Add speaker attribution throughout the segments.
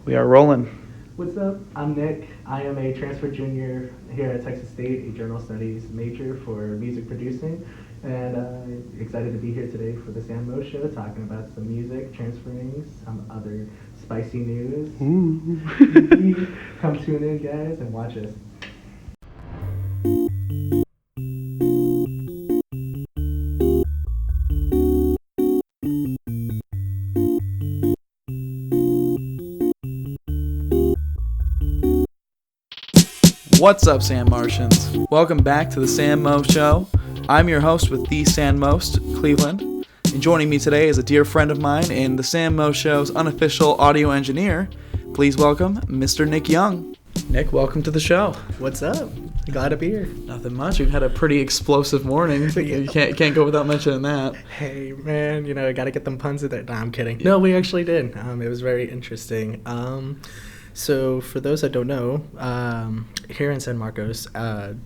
Speaker 1: We are rolling.
Speaker 2: What's up? I'm Nick. I am a transfer junior here at Texas State, a journal studies major for music producing, and excited to be here today for the Sam Mo Show, talking about some music, transferring, some other spicy news. Come tune in, guys, and watch us.
Speaker 1: What's up, Sam Martians? Welcome back to the Sam Mo Show. I'm your host with the Sam Most, Cleveland. And joining me today is a dear friend of mine and the Sam Mo Show's unofficial audio engineer. Please welcome Mr. Nick Young. Nick, welcome to the show.
Speaker 2: What's up? Glad to be here.
Speaker 1: Nothing much. We've had a pretty explosive morning. You can't go without mentioning that.
Speaker 2: Hey, man, I got to get them puns in there. Nah, I'm kidding. No, we actually did. It was very interesting. So for those that don't know, here in San Marcos,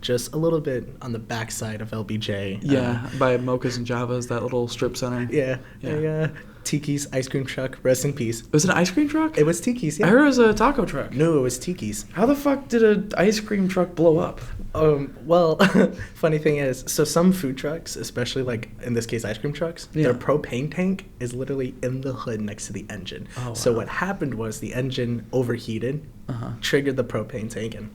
Speaker 2: just a little bit on the backside of LBJ.
Speaker 1: Yeah, by Mochas and Javas, that little strip center.
Speaker 2: Yeah. Tiki's ice cream truck, rest in peace.
Speaker 1: Was it an ice cream truck?
Speaker 2: It was Tiki's, yeah.
Speaker 1: I heard it was a taco truck.
Speaker 2: No, it was Tiki's.
Speaker 1: How the fuck did an ice cream truck blow up?
Speaker 2: Well, funny thing is, so some food trucks, especially like in this case ice cream trucks, their propane tank is literally in the hood next to the engine. Oh, wow. So what happened was the engine overheated, triggered the propane tank, and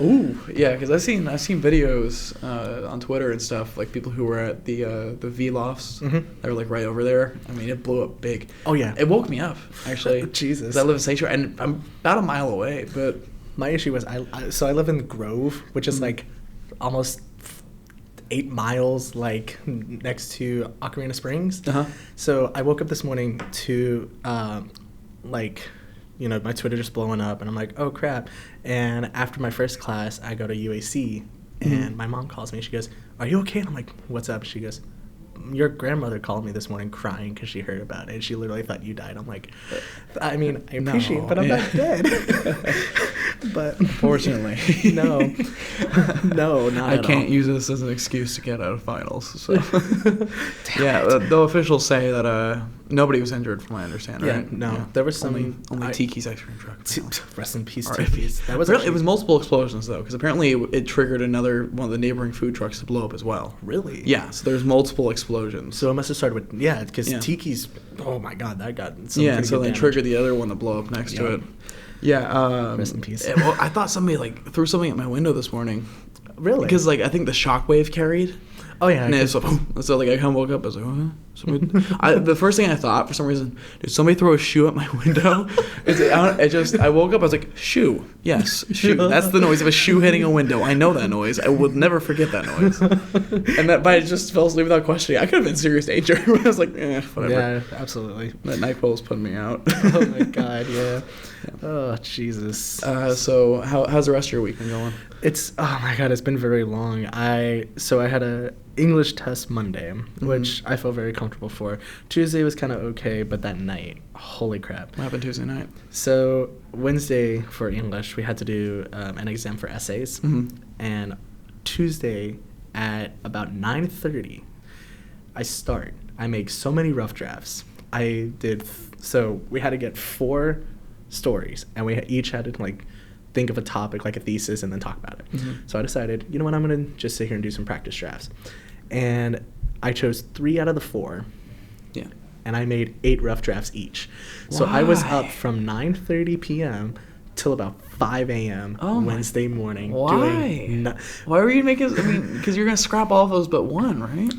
Speaker 1: ooh, yeah, because I've seen videos on Twitter and stuff, like people who were at the V lofts. They were like right over there. I mean, it blew up big.
Speaker 2: Oh yeah,
Speaker 1: it woke me up actually.
Speaker 2: Jesus,
Speaker 1: I live in Sanctuary and I'm about a mile away, but
Speaker 2: my issue was I live in Grove, which is like almost 8 miles like next to Ocarina Springs. So I woke up this morning to my Twitter just blowing up, and I'm like, oh crap. And after my first class, I go to UAC, and my mom calls me. She goes, are you okay? And I'm like, what's up? She goes, your grandmother called me this morning crying because she heard about it. She literally thought you died. I'm like, I mean, I appreciate it, but I'm not dead. But
Speaker 1: unfortunately,
Speaker 2: no, not
Speaker 1: I
Speaker 2: at
Speaker 1: can't
Speaker 2: all.
Speaker 1: use this as an excuse to get out of finals. So yeah, the officials say that nobody was injured, from what I understand.
Speaker 2: Yeah,
Speaker 1: right?
Speaker 2: no,
Speaker 1: yeah.
Speaker 2: There was some
Speaker 1: only Tiki's ice cream truck.
Speaker 2: Rest in peace,
Speaker 1: Tiki's. That was it was multiple explosions though, because apparently it triggered another one of the neighboring food trucks to blow up as well.
Speaker 2: Really?
Speaker 1: Yeah. So there's multiple explosions.
Speaker 2: So it must have started with because Tiki's. Oh my God, that got some
Speaker 1: yeah. So they triggered the other one to blow up next to it. Yeah.
Speaker 2: Rest in peace.
Speaker 1: Well, I thought somebody threw something at my window this morning.
Speaker 2: Really?
Speaker 1: Because I think the shockwave carried.
Speaker 2: Oh yeah.
Speaker 1: And it's like, so I kind of woke up. I was like, the first thing I thought for some reason, did somebody throw a shoe at my window? I woke up. I was like, shoe. Yes, shoe. That's the noise of a shoe hitting a window. I know that noise. I will never forget that noise. But I just fell asleep without questioning. I could have been in serious danger. I was like, whatever.
Speaker 2: Yeah, absolutely.
Speaker 1: That NyQuil was putting me out.
Speaker 2: Oh my God, yeah. Oh Jesus.
Speaker 1: So how's the rest of your week been going?
Speaker 2: Oh my God, it's been very long. I had a English test Monday, which I felt very comfortable for. Tuesday was kind of okay, but that night, holy crap.
Speaker 1: What happened Tuesday night?
Speaker 2: So Wednesday for English, we had to do an exam for essays, and Tuesday at about 9:30, I make so many rough drafts. So we had to get 4 stories, and we each had to think of a topic, like a thesis, and then talk about it. So I decided, you know what, I'm going to just sit here and do some practice drafts. And I chose 3 out of the 4.
Speaker 1: Yeah.
Speaker 2: And I made 8 rough drafts each.
Speaker 1: Why?
Speaker 2: So I was up from 9:30 p.m. till about 5 a.m. Wednesday morning.
Speaker 1: Why? Why were you making... I mean, because you're going to scrap all of those but one, right?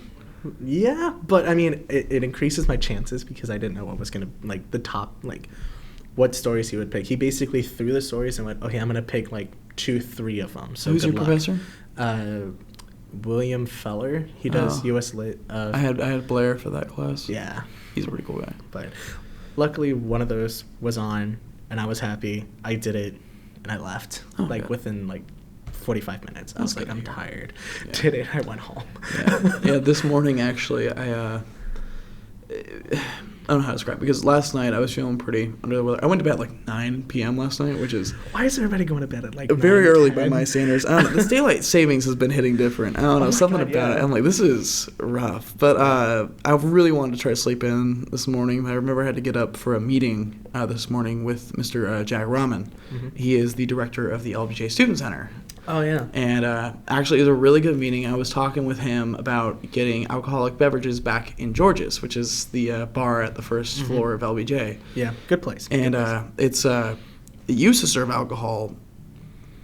Speaker 2: Yeah, but I mean, it increases my chances because I didn't know what was going to... the top... what stories he would pick. He basically threw the stories and went, okay, I'm going to pick 2-3 of them. So
Speaker 1: who's your professor?
Speaker 2: William Feller. He does U.S. Lit.
Speaker 1: I had Blair for that class.
Speaker 2: Yeah.
Speaker 1: He's a pretty cool guy.
Speaker 2: But luckily one of those was on and I was happy. I did it and I left within 45 minutes. I was like, I'm tired. Yeah. Did it. I went home.
Speaker 1: Yeah. This morning actually I don't know how to describe it, because last night I was feeling pretty under the weather. I went to bed at like 9 p.m. last night, which is...
Speaker 2: Why is everybody going to bed at like
Speaker 1: very
Speaker 2: 9,
Speaker 1: early
Speaker 2: 10?
Speaker 1: by my standards. I don't know. This daylight savings has been hitting different. I don't know. Something about it. I'm like, this is rough. But I really wanted to try to sleep in this morning. I remember I had to get up for a meeting this morning with Mr. Jack Raman. Mm-hmm. He is the director of the LBJ Student Center.
Speaker 2: Oh, yeah.
Speaker 1: And actually, it was a really good meeting. I was talking with him about getting alcoholic beverages back in George's, which is the bar at the first floor of LBJ.
Speaker 2: Yeah, good place.
Speaker 1: And it used to serve alcohol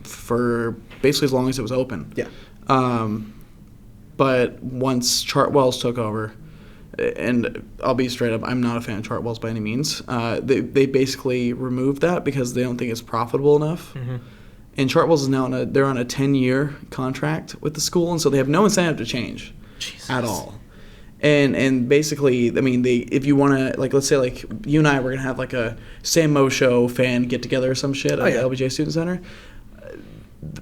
Speaker 1: for basically as long as it was open.
Speaker 2: Yeah.
Speaker 1: But once Chartwells took over, and I'll be straight up, I'm not a fan of Chartwells by any means. They basically removed that because they don't think it's profitable enough. Mm-hmm. And Chartwells is now they're on a 10-year contract with the school, and so they have no incentive to change at all. And basically, I mean, if you want to, like, let's say, like, you and I were going to have, like, a Sam Mo Show fan get-together or some shit at the LBJ Student Center.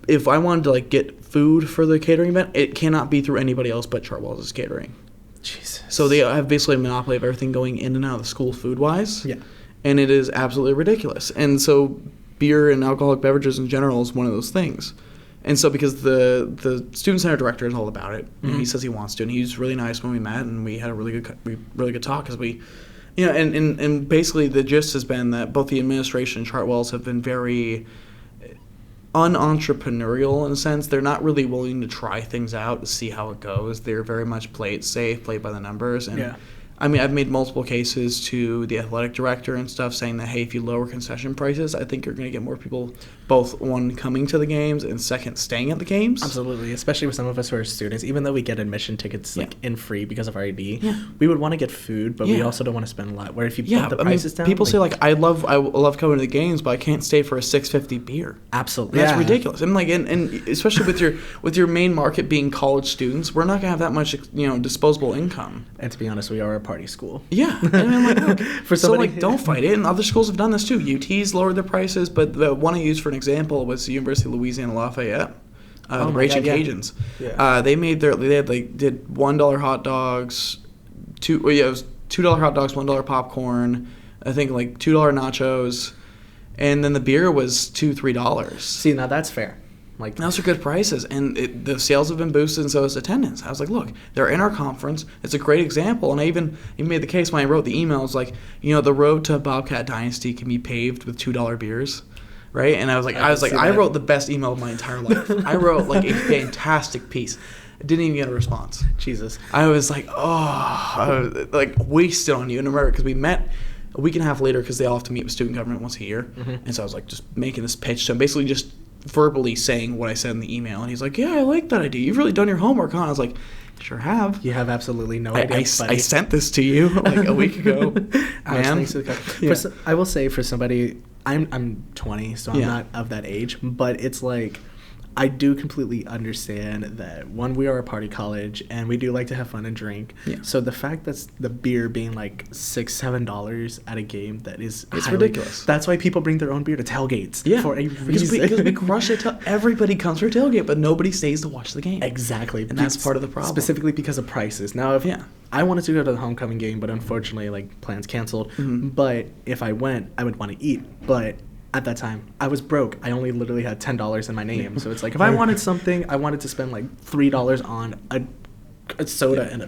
Speaker 1: If I wanted to, like, get food for the catering event, it cannot be through anybody else but Chartwells' catering.
Speaker 2: Jesus.
Speaker 1: So they have basically a monopoly of everything going in and out of the school food-wise.
Speaker 2: Yeah.
Speaker 1: And it is absolutely ridiculous. And so beer and alcoholic beverages in general is one of those things. And so because the student center director is all about it, and he says he wants to, and he was really nice when we met, and we had a really good talk because we, you know, and basically the gist has been that both the administration and Chartwells have been very unentrepreneurial in a sense. They're not really willing to try things out to see how it goes. They're very much play it safe, play by the numbers, and I mean, I've made multiple cases to the athletic director and stuff saying that, hey, if you lower concession prices, I think you're going to get more people, both, one, coming to the games, and second, staying at the games.
Speaker 2: Absolutely, especially with some of us who are students. Even though we get admission tickets like in free because of our ID, we would want to get food, but we also don't want to spend a lot. Where if you put the prices down,
Speaker 1: people say like, I love coming to the games, but I can't stay for a $6.50 beer.
Speaker 2: Absolutely,
Speaker 1: that's ridiculous. And like, and especially with your main market being college students, we're not going to have that much disposable income.
Speaker 2: And to be honest, we are a party school.
Speaker 1: Yeah, and I'm like, look, for somebody, so like, don't fight it. And other schools have done this too. UT's lowered their prices, but the one I used for an example was the University of Louisiana Lafayette, the Raging Cajuns. Yeah. They did $1 hot dogs, it was $2 hot dogs, $1 popcorn, I think like $2 nachos, and then the beer was $2-3. See,
Speaker 2: now that's fair. Like,
Speaker 1: those are good prices, and the sales have been boosted, and so is attendance. I was like, look, they're in our conference. It's a great example, and I even made the case when I wrote the email. It's like, the road to Bobcat Dynasty can be paved with $2 beers, right? And I wrote the best email of my entire life. I wrote like a fantastic piece. I didn't even get a response.
Speaker 2: Jesus.
Speaker 1: I was like, wasted on you. And I remember, because we met a week and a half later, because they all have to meet with student government once a year, and so I was like just making this pitch to him, basically just verbally saying what I said in the email, and he's like, yeah, I like that idea. You've really done your homework, huh? I was like, sure have.
Speaker 2: You have absolutely no idea.
Speaker 1: I sent this to you like a week ago. Man.
Speaker 2: I will say, for somebody, I'm 20, so I'm not of that age, but it's like, I do completely understand that, one, we are a party college, and we do like to have fun and drink. Yeah. So the fact that the beer being like $6-7 at a game, it's
Speaker 1: ridiculous.
Speaker 2: That's why people bring their own beer to tailgates. For a reason.
Speaker 1: Because we crush it. Everybody comes for a tailgate, but nobody stays to watch the game.
Speaker 2: Exactly.
Speaker 1: And that's part of the problem.
Speaker 2: Specifically because of prices. Now, if I wanted to go to the homecoming game, but unfortunately, like, plans canceled. Mm-hmm. But if I went, I would want to eat. But at that time, I was broke. I only literally had $10 in my name. So it's like, if I wanted something, I wanted to spend like $3 on a soda and a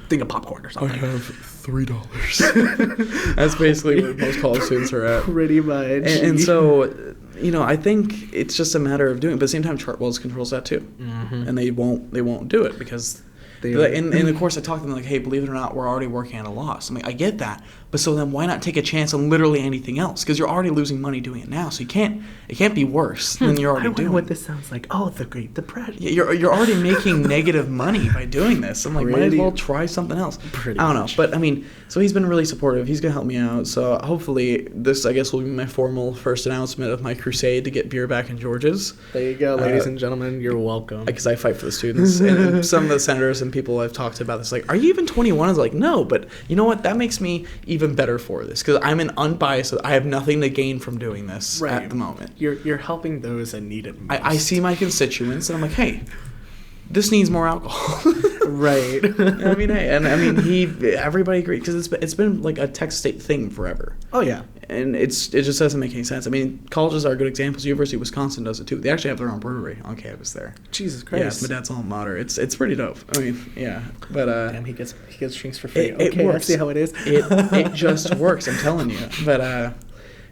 Speaker 2: thing of popcorn or something.
Speaker 1: I have $3. That's basically what most college students are at.
Speaker 2: Pretty much.
Speaker 1: And so, I think it's just a matter of doing it. But at the same time, Chartwells controls that too. Mm-hmm. And they won't do it because... And of course, I talk to them like, hey, believe it or not, we're already working at a loss. I'm like, I get that. But so then why not take a chance on literally anything else? Because you're already losing money doing it now. So it can't be worse than you're already doing.
Speaker 2: I wonder what this sounds like. Oh, the Great Depression.
Speaker 1: Yeah, you're already making negative money by doing this. I'm like, might as well try something else. I don't know. But, I mean, so he's been really supportive. He's going to help me out. So hopefully this, I guess, will be my formal first announcement of my crusade to get beer back in George's.
Speaker 2: There you go, ladies and gentlemen. You're welcome.
Speaker 1: Because I fight for the students. And some of the senators and people I've talked to about this, like, are you even 21? I was like, no. But you know what? That makes me even better for this. Because I'm an unbiased. I have nothing to gain from doing this at the moment.
Speaker 2: You're helping those that need it most.
Speaker 1: I see my constituents, and I'm like, hey, this needs more alcohol.
Speaker 2: Right.
Speaker 1: I mean, everybody agreed because it's been like a Texas State thing forever.
Speaker 2: Oh yeah.
Speaker 1: And it just doesn't make any sense. I mean, colleges are good examples. University of Wisconsin does it too. They actually have their own brewery on campus there.
Speaker 2: Jesus
Speaker 1: Yeah,
Speaker 2: Christ.
Speaker 1: it's my dad's alma mater. It's pretty dope. I mean, yeah, but
Speaker 2: Damn, he gets drinks for free.
Speaker 1: it
Speaker 2: Okay,
Speaker 1: works.
Speaker 2: let's see how it is.
Speaker 1: It just works. I'm telling you. But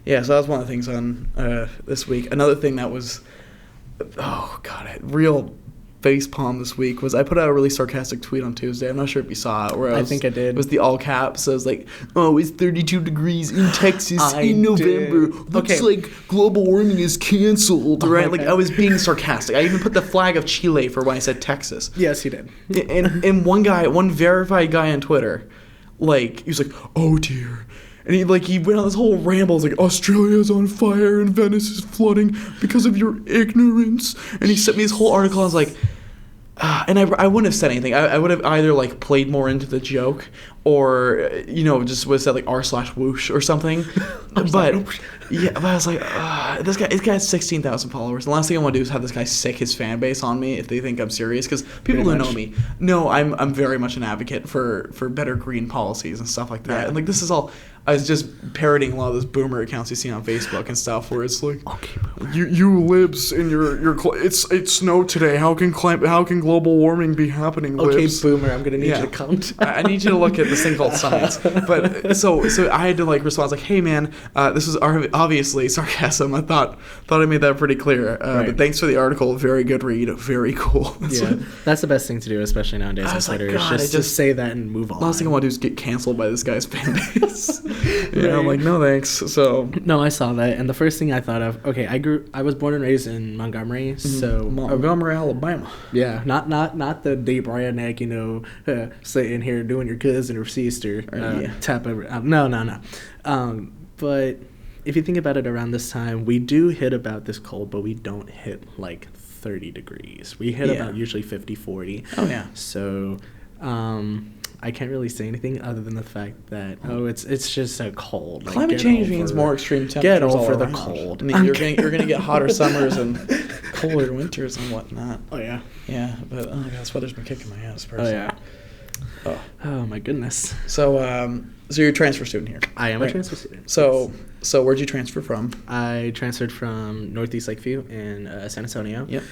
Speaker 1: yeah, so that was one of the things on this week. Another thing that was, oh god, real facepalm this week was I put out a really sarcastic tweet on Tuesday. I'm not sure if you saw it. Where
Speaker 2: I think I did.
Speaker 1: It was the all caps. So it was like, oh, it's 32 degrees in Texas in November. Looks like global warming is canceled, right? Like I was being sarcastic. I even put the flag of Chile for when I said Texas.
Speaker 2: Yes, you did.
Speaker 1: And one verified guy on Twitter, like he was like, oh dear. And he went on this whole ramble. It's like, Australia's on fire and Venice is flooding because of your ignorance. And he sent me this whole article. I was like, and I wouldn't have said anything. I would have either like played more into the joke or, just would have said like r/whoosh or something. But I was like, this guy has 16,000 followers. The last thing I want to do is have this guy sick his fan base on me if they think I'm serious. Because people who know me know I'm very much an advocate for better green policies and stuff like that. Yeah. And this is all. I was just parroting a lot of those boomer accounts you see on Facebook and stuff, where it's like, okay, you libs in your it's snow today. How can global warming be happening? Libs?
Speaker 2: Okay, boomer, I'm gonna need you to count.
Speaker 1: I need you to look at this thing called science. But so I had to respond. I was like, hey man, this is obviously sarcasm. I thought I made that pretty clear. Right. But thanks for the article. Very good read. Very cool.
Speaker 2: That's the best thing to do, especially nowadays on Twitter. Is just say that and move on.
Speaker 1: Last thing I want to do is get canceled by this guy's fan base. Yeah, I'm like, no thanks. So
Speaker 2: no, I saw that, and the first thing I thought of, okay, I was born and raised in Montgomery, so
Speaker 1: Montgomery, Alabama.
Speaker 2: Yeah, not the Dave Bryanek, sitting here doing your cousin or sister tap over. No. But if you think about it, around this time, we do hit about this cold, but we don't hit like 30 degrees. We hit about usually 50, 40. Oh yeah. So. I can't really say anything other than the fact that it's just a cold. Like,
Speaker 1: climate change means more extreme temperatures.
Speaker 2: Get over the cold.
Speaker 1: I mean, you're gonna get hotter summers and colder winters and whatnot.
Speaker 2: Oh yeah.
Speaker 1: Yeah, but oh my god, this weather's been kicking my ass. Personally.
Speaker 2: Oh yeah. Oh my goodness.
Speaker 1: So you're a transfer student here.
Speaker 2: I am a transfer student.
Speaker 1: So where'd you transfer from?
Speaker 2: I transferred from Northeast Lakeview in San Antonio.
Speaker 1: Yep.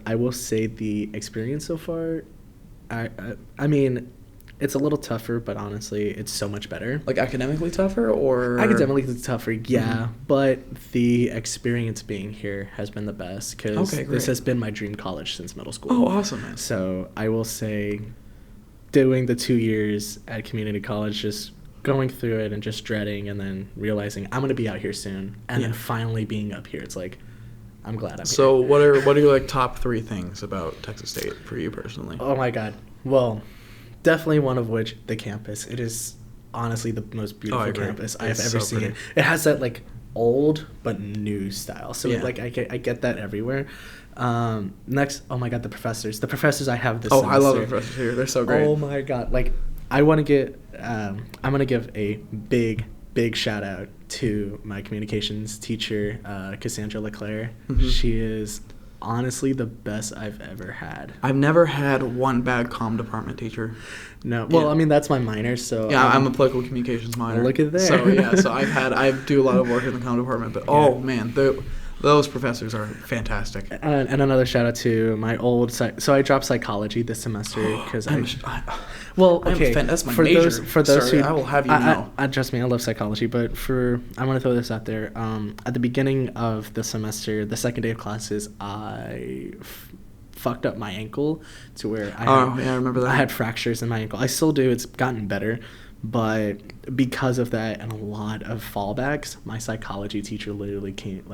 Speaker 2: I will say the experience so far, I mean, it's a little tougher, but honestly, it's so much better.
Speaker 1: Like academically tougher, or
Speaker 2: academically tougher, yeah. But the experience being here has been the best because this has been my dream college since middle school.
Speaker 1: Oh, awesome, man!
Speaker 2: So I will say, doing the 2 years at community college, just going through it and just dreading, and then realizing I'm gonna be out here soon, and then finally being up here, it's like, I'm glad I'm here.
Speaker 1: So what are your top 3 things about Texas State for you personally?
Speaker 2: Oh my God! Well. Definitely one of which, the campus. It is honestly the most beautiful campus I have ever seen. Pretty. It has that old but new style. So I get that everywhere. Next, oh my God, the professors. The professors I have this semester.
Speaker 1: I love the professors here. They're so great.
Speaker 2: Oh my God. I want to get, I'm going to give a big shout out to my communications teacher, Cassandra LeClaire. Mm-hmm. She is honestly the best I've ever had.
Speaker 1: I've never had one bad comm department teacher.
Speaker 2: No. Well, I mean, that's my minor, so...
Speaker 1: Yeah, I'm a political communications minor.
Speaker 2: Look at there.
Speaker 1: So I do a lot of work in the comm department, but oh man, those professors are fantastic.
Speaker 2: And another shout out to my old... So I dropped psychology this semester because
Speaker 1: that's my major.
Speaker 2: For those who...
Speaker 1: I will have you know.
Speaker 2: Trust me, I love psychology, but I want to throw this out there. At the beginning of the semester, the second day of classes, I fucked up my ankle to where
Speaker 1: I remember that.
Speaker 2: I had fractures in my ankle. I still do. It's gotten better. But because of that and a lot of fallbacks, my psychology teacher literally can't,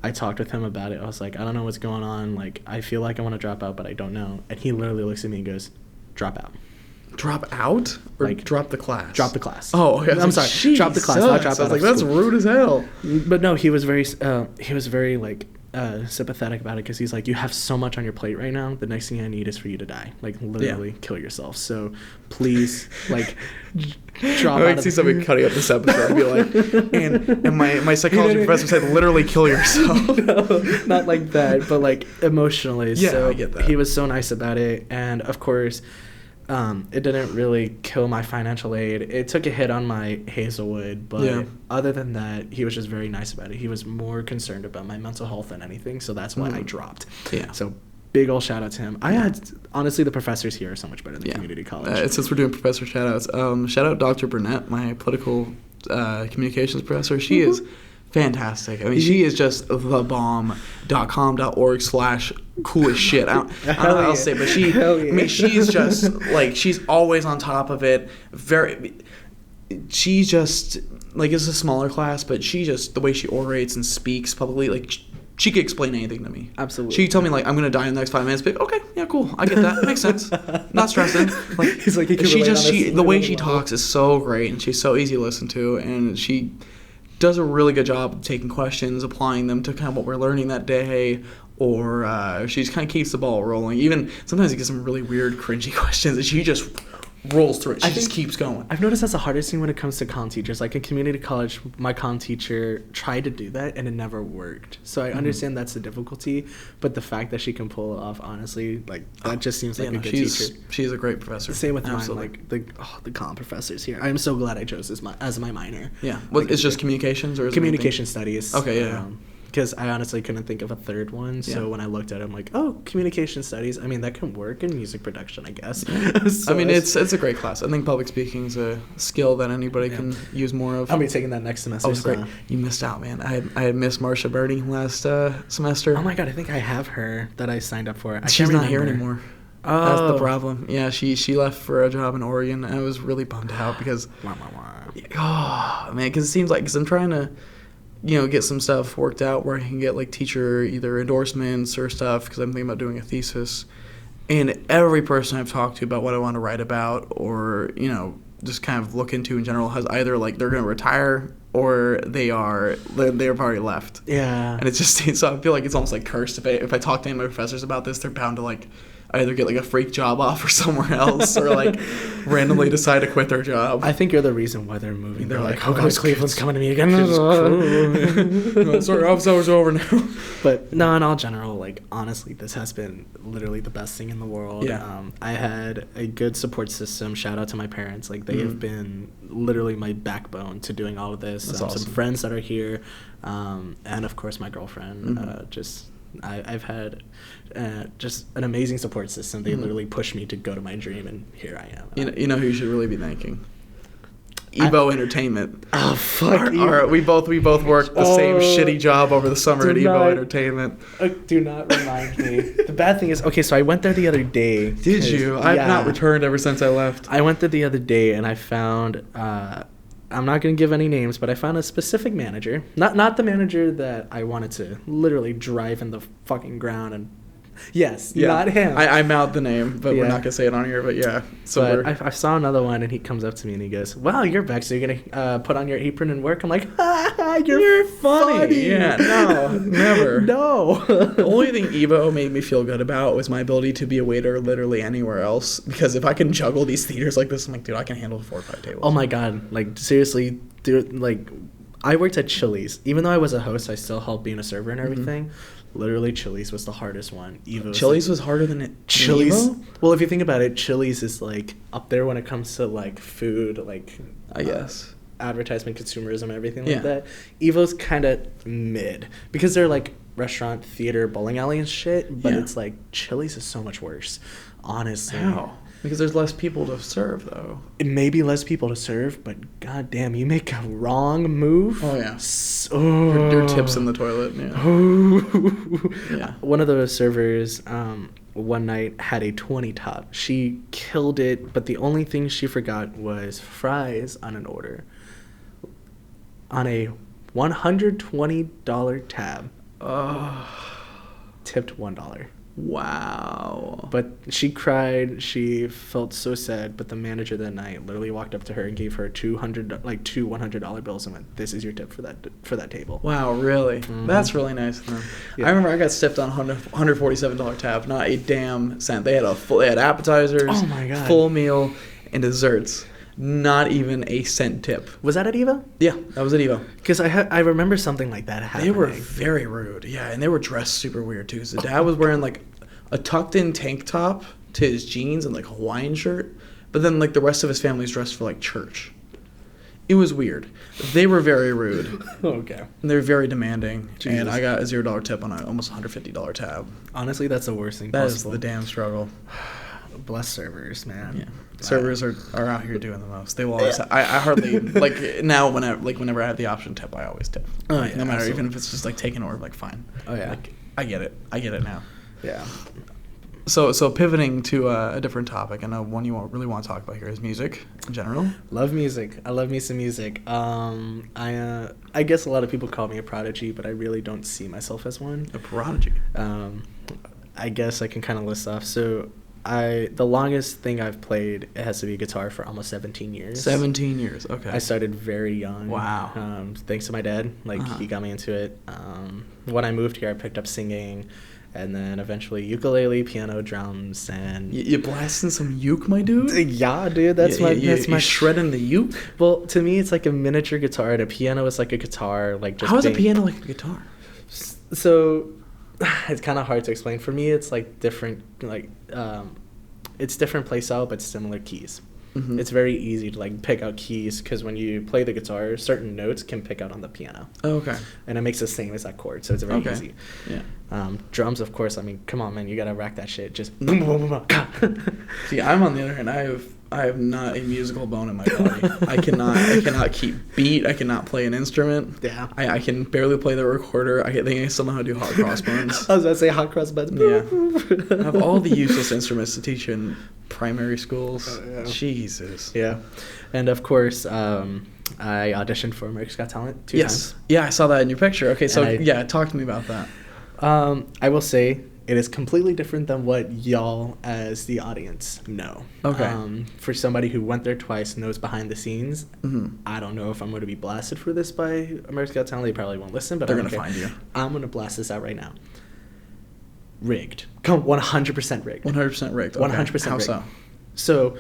Speaker 2: I talked with him about it. I was like, I don't know what's going on. I feel like I want to drop out, but I don't know. And he literally looks at me and goes, drop out.
Speaker 1: Drop out? Or drop the class?
Speaker 2: Drop the class.
Speaker 1: Oh, okay.
Speaker 2: I'm sorry. Drop the class. Not drop out.
Speaker 1: I was like, that's rude as hell.
Speaker 2: But no, he was very sympathetic about it because he's like, you have so much on your plate right now. The next thing I need is for you to die, like literally kill yourself. So please, like, drop out.
Speaker 1: I see somebody cutting up this episode and be like, and my psychology professor said, literally kill yourself.
Speaker 2: No, not like that, but like emotionally.
Speaker 1: Yeah,
Speaker 2: so
Speaker 1: I get that.
Speaker 2: He was so nice about it, and of course, it didn't really kill my financial aid. It took a hit on my Hazelwood, but other than that, he was just very nice about it. He was more concerned about my mental health than anything, so that's why I dropped. Yeah. So big ol' shout out to him. I had, honestly, the professors here are so much better than community college.
Speaker 1: Since we're doing professor shout outs, shout out Dr. Burnett, my political communications professor. She is fantastic. I mean, she is just the bomb.com.org/coolest shit. I don't know how else to say it, but she, I mean, she's just, like, she's always on top of it. She's just, like, it's a smaller class, but she just, the way she orates and speaks publicly, like, she could explain anything to me.
Speaker 2: Absolutely.
Speaker 1: She told me, like, I'm going to die in the next 5 minutes. But, okay, yeah, cool. I get that. Makes sense. Not stressing. Like,
Speaker 2: he's like,
Speaker 1: the way she talks is so great, and she's so easy to listen to, and she does a really good job of taking questions, applying them to kind of what we're learning that day, or she just kind of keeps the ball rolling. Even sometimes you get some really weird, cringy questions, and she just rolls through it. She just keeps going.
Speaker 2: I've noticed that's the hardest thing when it comes to comm teachers. Like in community college, my comm teacher tried to do that, and it never worked. So I understand that's the difficulty, but the fact that she can pull it off, honestly, like, that just seems like a good teacher.
Speaker 1: She's a great professor.
Speaker 2: Same with mine, like the comm professors here. I'm so glad I chose this as my minor.
Speaker 1: Yeah. Well, it's just communications, or is
Speaker 2: communication studies.
Speaker 1: Okay, yeah.
Speaker 2: Because I honestly couldn't think of a third one, so when I looked at it, I'm like, oh, communication studies. I mean, that can work in music production, I guess.
Speaker 1: So I mean, it's a great class. I think public speaking is a skill that anybody can use more of.
Speaker 2: I'll be taking that next semester.
Speaker 1: Oh, it's great. You missed out, man. I had Miss Marsha Birdie last semester.
Speaker 2: Oh my god, I think I have her that I signed up for.
Speaker 1: She's not here anymore. Oh. That's the problem. Yeah, she left for a job in Oregon, and I was really bummed out because, oh man, because it seems like, because I'm trying to, get some stuff worked out where I can get, like, teacher either endorsements or stuff, because I'm thinking about doing a thesis. And every person I've talked to about what I want to write about, or, just kind of look into in general, has either, like, they're going to retire or they've already left.
Speaker 2: Yeah.
Speaker 1: And it's just, so I feel like it's almost like cursed. If I talk to any of my professors about this, they're bound to, like, either get, like, a freak job offer somewhere else or, like, randomly decide to quit their job.
Speaker 2: I think you're the reason why they're moving. They're like, oh, Cleveland's coming to me again.
Speaker 1: Sorry, office hours are over now.
Speaker 2: But no, in all general, like, honestly, this has been literally the best thing in the world.
Speaker 1: Yeah.
Speaker 2: I had a good support system. Shout out to my parents. Like, they have been literally my backbone to doing all of this.
Speaker 1: That's awesome.
Speaker 2: Some friends that are here, and of course my girlfriend. I've had just an amazing support system. They literally pushed me to go to my dream, and here I am.
Speaker 1: You know who you should really be thanking? Evo Entertainment.
Speaker 2: Oh, fuck.
Speaker 1: We both worked the same shitty job over the summer at Evo Entertainment.
Speaker 2: Do not remind me. The bad thing is, okay, so I went there the other day.
Speaker 1: Did you? I've not returned ever since I left.
Speaker 2: I went there the other day, and I found... I'm not going to give any names, but I found a specific manager. Not the manager that I wanted to literally drive in the fucking ground and... Yes, not him.
Speaker 1: I mouthed the name, but we're not going to say it on here, but yeah.
Speaker 2: So I saw another one, and he comes up to me, and he goes, wow, you're back, so you're going to put on your apron and work? I'm like, you're funny.
Speaker 1: Yeah, no, never.
Speaker 2: No.
Speaker 1: The only thing Evo made me feel good about was my ability to be a waiter literally anywhere else, because if I can juggle these theaters like this, I'm like, dude, I can handle 4 or 5 tables.
Speaker 2: Oh my god, like, seriously, dude, like, I worked at Chili's. Even though I was a host, I still helped being a server and everything. Literally, Chili's was the hardest one.
Speaker 1: Chili's was harder than it.
Speaker 2: Chili's. Well, if you think about it, Chili's is like up there when it comes to like food, like
Speaker 1: I guess
Speaker 2: advertisement, consumerism, everything like that. Evo's kind of mid because they're like restaurant, theater, bowling alley and shit. But it's like Chili's is so much worse, honestly.
Speaker 1: How? Because there's less people to serve, though.
Speaker 2: It may be less people to serve, but goddamn, you make a wrong move.
Speaker 1: Oh yeah. Your tips in the toilet. Yeah.
Speaker 2: One of the servers, one night had a 20 top. She killed it, but the only thing she forgot was fries on an order. On a $120 tab.
Speaker 1: Oh.
Speaker 2: Tipped $1.
Speaker 1: Wow.
Speaker 2: But she cried. She felt so sad. But the manager that night literally walked up to her and gave her two $100 bills and went, "This is your tip for that table."
Speaker 1: Wow, really?
Speaker 2: Mm-hmm.
Speaker 1: That's really nice of them.
Speaker 2: Yeah.
Speaker 1: I remember I got stiffed on $147 tab, not a damn cent. They had appetizers,
Speaker 2: Oh my God.
Speaker 1: full meal, and desserts. Not even a cent tip.
Speaker 2: Was that at Evo?
Speaker 1: Yeah, that was at Evo.
Speaker 2: Because I remember something like that happening.
Speaker 1: They were very rude. Yeah, and they were dressed super weird too. Because the dad was wearing like a tucked-in tank top to his jeans and like a Hawaiian shirt, but then like the rest of his family's dressed for like church. It was weird. They were very rude.
Speaker 2: Okay.
Speaker 1: And they're very demanding.
Speaker 2: Jesus.
Speaker 1: And I got a $0 tip on an almost $150 tab.
Speaker 2: Honestly, that's the worst thing
Speaker 1: That
Speaker 2: possible.
Speaker 1: is the damn struggle.
Speaker 2: Bless servers, man.
Speaker 1: Yeah. Servers are out here doing the most. They will always. I hardly like now whenever I have the option tip, I always tip.
Speaker 2: Oh yeah.
Speaker 1: No matter
Speaker 2: absolutely.
Speaker 1: even if it's just like taking order, like fine.
Speaker 2: Oh yeah.
Speaker 1: Like, I get it. I get it now.
Speaker 2: Yeah.
Speaker 1: So pivoting to a different topic, I know one you really want to talk about here is music in general.
Speaker 2: Love music. I love me some music. I guess a lot of people call me a prodigy, but I really don't see myself as one.
Speaker 1: A prodigy.
Speaker 2: I guess I can kind of list off. So the longest thing I've played, it has to be guitar for almost 17 years.
Speaker 1: 17 years. Okay.
Speaker 2: I started very young.
Speaker 1: Wow.
Speaker 2: Thanks to my dad. He got me into it. When I moved here, I picked up singing, and then eventually ukulele, piano, drums, and
Speaker 1: You blasting some uke, my dude?
Speaker 2: yeah, dude. That's my
Speaker 1: shredding the uke.
Speaker 2: Well, to me, it's like a miniature guitar, and a piano is like a guitar. Like just
Speaker 1: How is a piano like a guitar?
Speaker 2: So it's kind of hard to explain. For me, it's like different, it's different play style, but similar keys.
Speaker 1: Mm-hmm.
Speaker 2: It's very easy to like pick out keys because when you play the guitar, certain notes can pick out on the piano.
Speaker 1: Oh, okay.
Speaker 2: And it makes the same exact chord, so it's very easy.
Speaker 1: Yeah.
Speaker 2: Drums, of course. I mean, come on, man, you gotta rack that shit. Just boom, boom, boom, boom.
Speaker 1: See, I'm on the other hand. I have not a musical bone in my body. I cannot keep beat. I cannot play an instrument.
Speaker 2: Yeah.
Speaker 1: I can barely play the recorder. I think I still know how to do hot cross buns.
Speaker 2: I was gonna say hot cross buns.
Speaker 1: Yeah. I have all the useless instruments to teach in primary schools.
Speaker 2: Oh, yeah.
Speaker 1: Jesus.
Speaker 2: Yeah. And of course, I auditioned for America's Got Talent 2 times.
Speaker 1: Yeah, I saw that in your picture. Okay, so
Speaker 2: And
Speaker 1: talk to me about that.
Speaker 2: I will say it is completely different than what y'all as the audience know.
Speaker 1: Okay.
Speaker 2: For somebody who went there twice, knows behind the scenes,
Speaker 1: Mm-hmm.
Speaker 2: I don't know if I'm going to be blasted for this by America's Got Talent. They probably won't listen, but
Speaker 1: They're
Speaker 2: I
Speaker 1: going
Speaker 2: don't
Speaker 1: to
Speaker 2: care.
Speaker 1: find you.
Speaker 2: I'm going to blast this out right now. Rigged. 100% rigged.
Speaker 1: 100% rigged. Okay.
Speaker 2: 100%
Speaker 1: How
Speaker 2: rigged.
Speaker 1: so?
Speaker 2: So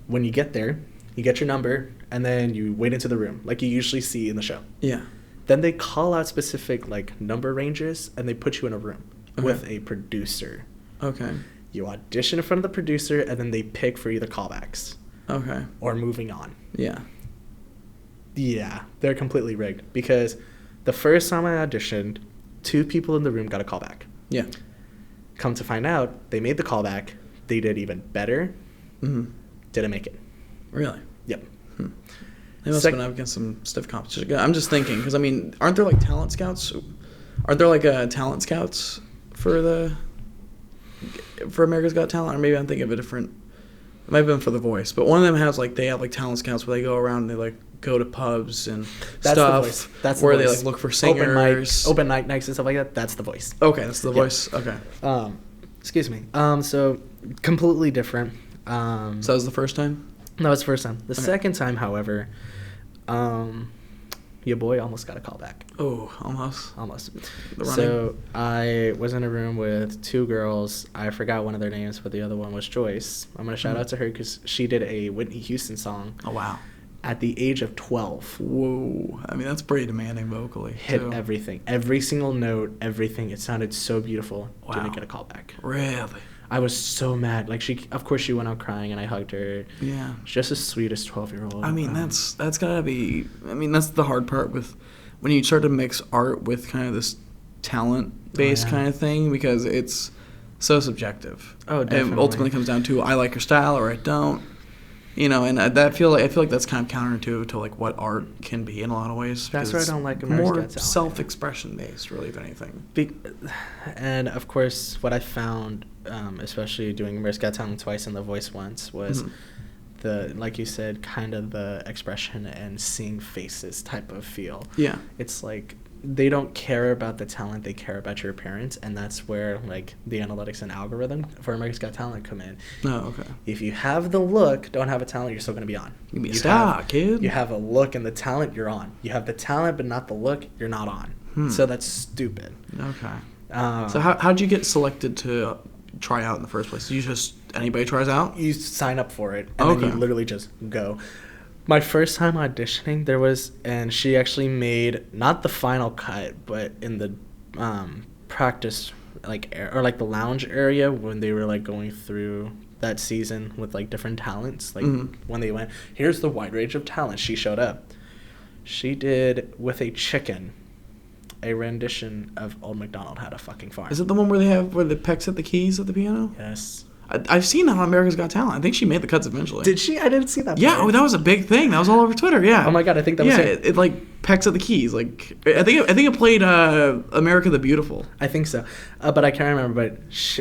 Speaker 2: when you get there, you get your number, and then you wait into the room, like you usually see in the show.
Speaker 1: Yeah.
Speaker 2: Then they call out specific like number ranges, and they put you in a room
Speaker 1: Okay.
Speaker 2: with a producer.
Speaker 1: Okay.
Speaker 2: You audition in front of the producer, and then they pick for either callbacks
Speaker 1: Okay.
Speaker 2: or moving on.
Speaker 1: Yeah.
Speaker 2: Yeah, they're completely rigged because the first time I auditioned, 2 people in the room got a callback.
Speaker 1: Yeah.
Speaker 2: Come to find out, they made the callback. They did even better.
Speaker 1: Mm-hmm.
Speaker 2: Didn't make it.
Speaker 1: Really?
Speaker 2: Yep.
Speaker 1: They must have been up against some stiff competition. I'm just thinking, because, I mean, aren't there, like, talent scouts? Aren't there, like, talent scouts for America's Got Talent? Or maybe I'm thinking of a different... It might have been for The Voice. But one of them has, like, they have, like, talent scouts where they go around and they, like, go to pubs and
Speaker 2: That's
Speaker 1: stuff.
Speaker 2: The Voice. That's
Speaker 1: where
Speaker 2: the
Speaker 1: they,
Speaker 2: Voice.
Speaker 1: like, look for singers.
Speaker 2: Open mic nights and stuff like that. That's The Voice.
Speaker 1: Okay, that's The
Speaker 2: Yeah.
Speaker 1: Voice. Okay.
Speaker 2: Excuse me. So completely different.
Speaker 1: So that was the first time?
Speaker 2: That was the first time. The
Speaker 1: Okay.
Speaker 2: second time, however, your boy almost got a call back.
Speaker 1: Oh, almost.
Speaker 2: Almost.
Speaker 1: The running.
Speaker 2: So I was in a room with 2 girls. I forgot one of their names, but the other one was Joyce. I'm going to shout out to her because she did a Whitney Houston song
Speaker 1: Oh, wow.
Speaker 2: at the age of 12.
Speaker 1: Whoa. I mean, that's pretty demanding vocally.
Speaker 2: Hit
Speaker 1: too.
Speaker 2: everything. Every single note, everything. It sounded so beautiful.
Speaker 1: Wow.
Speaker 2: Didn't get a call back.
Speaker 1: Really?
Speaker 2: I was so mad. Like, of course she went out crying and I hugged her.
Speaker 1: Yeah.
Speaker 2: She's just as sweet as 12-year-old.
Speaker 1: I mean, that's gotta be. I mean, that's the hard part with when you start to mix art with kind of this talent-based
Speaker 2: yeah.
Speaker 1: kind of thing, because it's so subjective.
Speaker 2: Oh, definitely.
Speaker 1: It ultimately comes down to I like your style or I don't. You know, and I feel like that's kind of counterintuitive to like what art can be in a lot of ways.
Speaker 2: That's
Speaker 1: because
Speaker 2: why I don't like
Speaker 1: it's
Speaker 2: America's
Speaker 1: more
Speaker 2: Got Talent.
Speaker 1: self-expression based, really, if anything.
Speaker 2: And of course, what I found, especially doing America's Got Talent twice and The Voice once, was the, like you said, kind of the expression and seeing faces type of feel.
Speaker 1: Yeah.
Speaker 2: It's like they don't care about the talent, they care about your appearance, and that's where like the analytics and algorithm for America's Got Talent come in.
Speaker 1: Oh, okay.
Speaker 2: If you have the look, don't have a talent, you're still going to be on.
Speaker 1: You be a star, kid.
Speaker 2: You have a look and the talent, you're on. You have the talent but not the look, you're not on. So that's stupid.
Speaker 1: Okay. So how'd you get selected to try out in the first place? You just, anybody tries out?
Speaker 2: You sign up for it, and then you literally just go. My first time auditioning, and she actually made, not the final cut, but in the practice, or the lounge area when they were, like, going through that season with, like, different talents. Like, when they went, here's the wide range of talent, she showed up. She did, with a chicken, a rendition of Old MacDonald Had a Fucking Farm.
Speaker 1: Is it the one where the Peck set the keys at the piano?
Speaker 2: Yes.
Speaker 1: I've seen that on America's Got Talent. I think she made the cuts eventually.
Speaker 2: Did she? I didn't see that.
Speaker 1: Yeah, that was a big thing. That was all over Twitter. Yeah.
Speaker 2: Oh my god, I think that was
Speaker 1: it. It like pecks at the keys. Like I think it played America the Beautiful.
Speaker 2: I think so, but I can't remember. But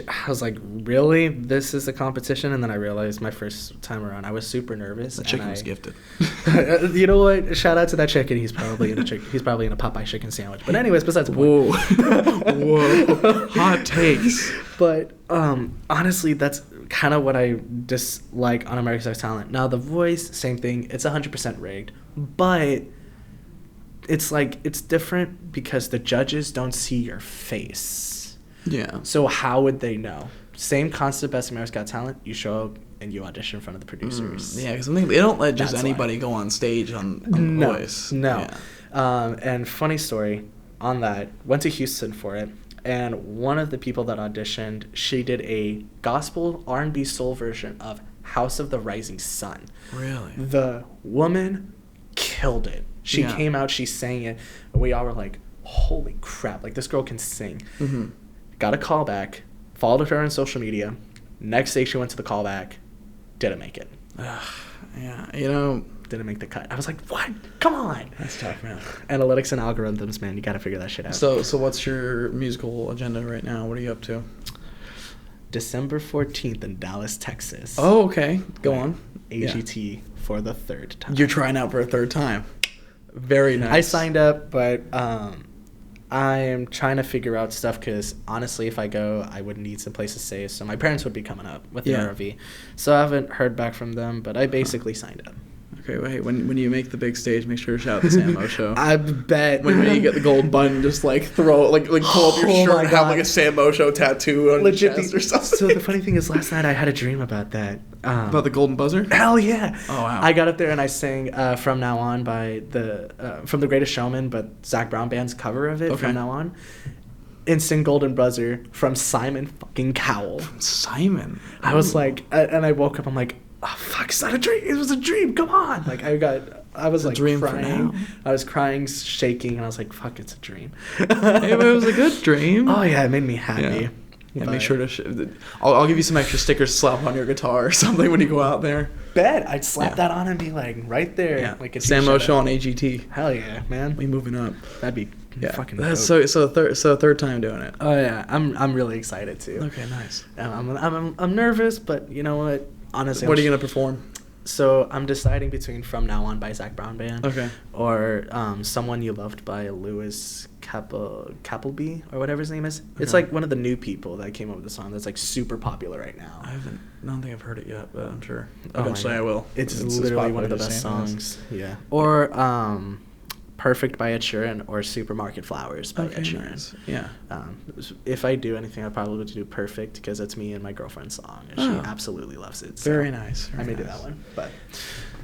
Speaker 2: I was like, really, this is a competition? And then I realized my first time around, I was super nervous.
Speaker 1: The chicken was gifted.
Speaker 2: You know what? Shout out to that chicken. He's probably in a Popeye chicken sandwich. But anyways, besides the point.
Speaker 1: Whoa, hot takes.
Speaker 2: But honestly, that's kind of what I dislike on America's Got Talent. Now, The Voice, same thing. It's 100% rigged. But it's like, it's different because the judges don't see your face.
Speaker 1: Yeah.
Speaker 2: So how would they know? Same concept as America's Got Talent. You show up and you audition in front of the producers.
Speaker 1: Yeah, because they don't let just anybody go on stage on The Voice.
Speaker 2: No. Yeah. And funny story on that, went to Houston for it. And one of the people that auditioned, she did a gospel R&B soul version of House of the Rising Sun.
Speaker 1: Really?
Speaker 2: The woman killed it. She came out, she sang it. And we all were like, holy crap, like this girl can sing. Mm-hmm. Got a call back, followed her on social media. Next day she went to the callback, didn't make it.
Speaker 1: Yeah,
Speaker 2: didn't make the cut. I was like, what? Come on.
Speaker 1: That's tough, man.
Speaker 2: Analytics and algorithms, man. You got to figure that shit out.
Speaker 1: So what's your musical agenda right now? What are you up to?
Speaker 2: December 14th in Dallas, Texas.
Speaker 1: Oh, okay. Go on.
Speaker 2: AGT for the third time.
Speaker 1: You're trying out for a third time. Very nice.
Speaker 2: I signed up, but I am trying to figure out stuff because, honestly, if I go, I would need some place to stay. So my parents would be coming up with the RV. So I haven't heard back from them, but I basically signed up.
Speaker 1: Okay, wait. When you make the big stage, make sure to shout out the Samo show.
Speaker 2: I bet.
Speaker 1: When you get the gold button, just throw pull up your shirt and have a Samo show tattoo on your chest or something.
Speaker 2: So the funny thing is, last night I had a dream about that.
Speaker 1: About the golden buzzer?
Speaker 2: Hell yeah!
Speaker 1: Oh wow!
Speaker 2: I got up there and I sang "From Now On" by from The Greatest Showman, but Zac Brown Band's cover of it. Okay. From Now On. Instant golden buzzer from Simon fucking Cowell.
Speaker 1: From Simon.
Speaker 2: I was like, and I woke up. I'm like, oh fuck, it's not a dream. It was a dream. Come on. Like I was like
Speaker 1: dream
Speaker 2: crying. I was crying, shaking, and I was like, fuck, it's a dream.
Speaker 1: Hey, but it was a good dream.
Speaker 2: Oh yeah, it made me happy.
Speaker 1: Yeah. And make sure to I'll give you some extra stickers to slap on your guitar or something when you go out there.
Speaker 2: Bet I'd slap that on and be like right there.
Speaker 1: Yeah.
Speaker 2: Like
Speaker 1: Samo show on AGT.
Speaker 2: Hell yeah, man.
Speaker 1: We moving up.
Speaker 2: That'd be fucking
Speaker 1: That's
Speaker 2: dope.
Speaker 1: so third time doing it.
Speaker 2: Oh yeah, I'm really excited too.
Speaker 1: Okay, nice.
Speaker 2: I'm nervous, but you know what? Honestly,
Speaker 1: what are you gonna perform?
Speaker 2: So I'm deciding between "From Now On" by Zac Brown Band,
Speaker 1: or
Speaker 2: "Someone You Loved" by Lewis Capalby or whatever his name is. Okay. It's like one of the new people that came up with the song that's like super popular right now.
Speaker 1: I don't think I've heard it yet, but I'm sure eventually I will.
Speaker 2: It's literally one of the best songs. Yeah. Or "Perfect" by Ed Sheeran or "Supermarket Flowers" by Ed Sheeran.
Speaker 1: Nice. Yeah.
Speaker 2: If I do anything, I probably would do "Perfect" because it's me and my girlfriend's song, and she absolutely loves it. So
Speaker 1: very nice.
Speaker 2: I may do that one, but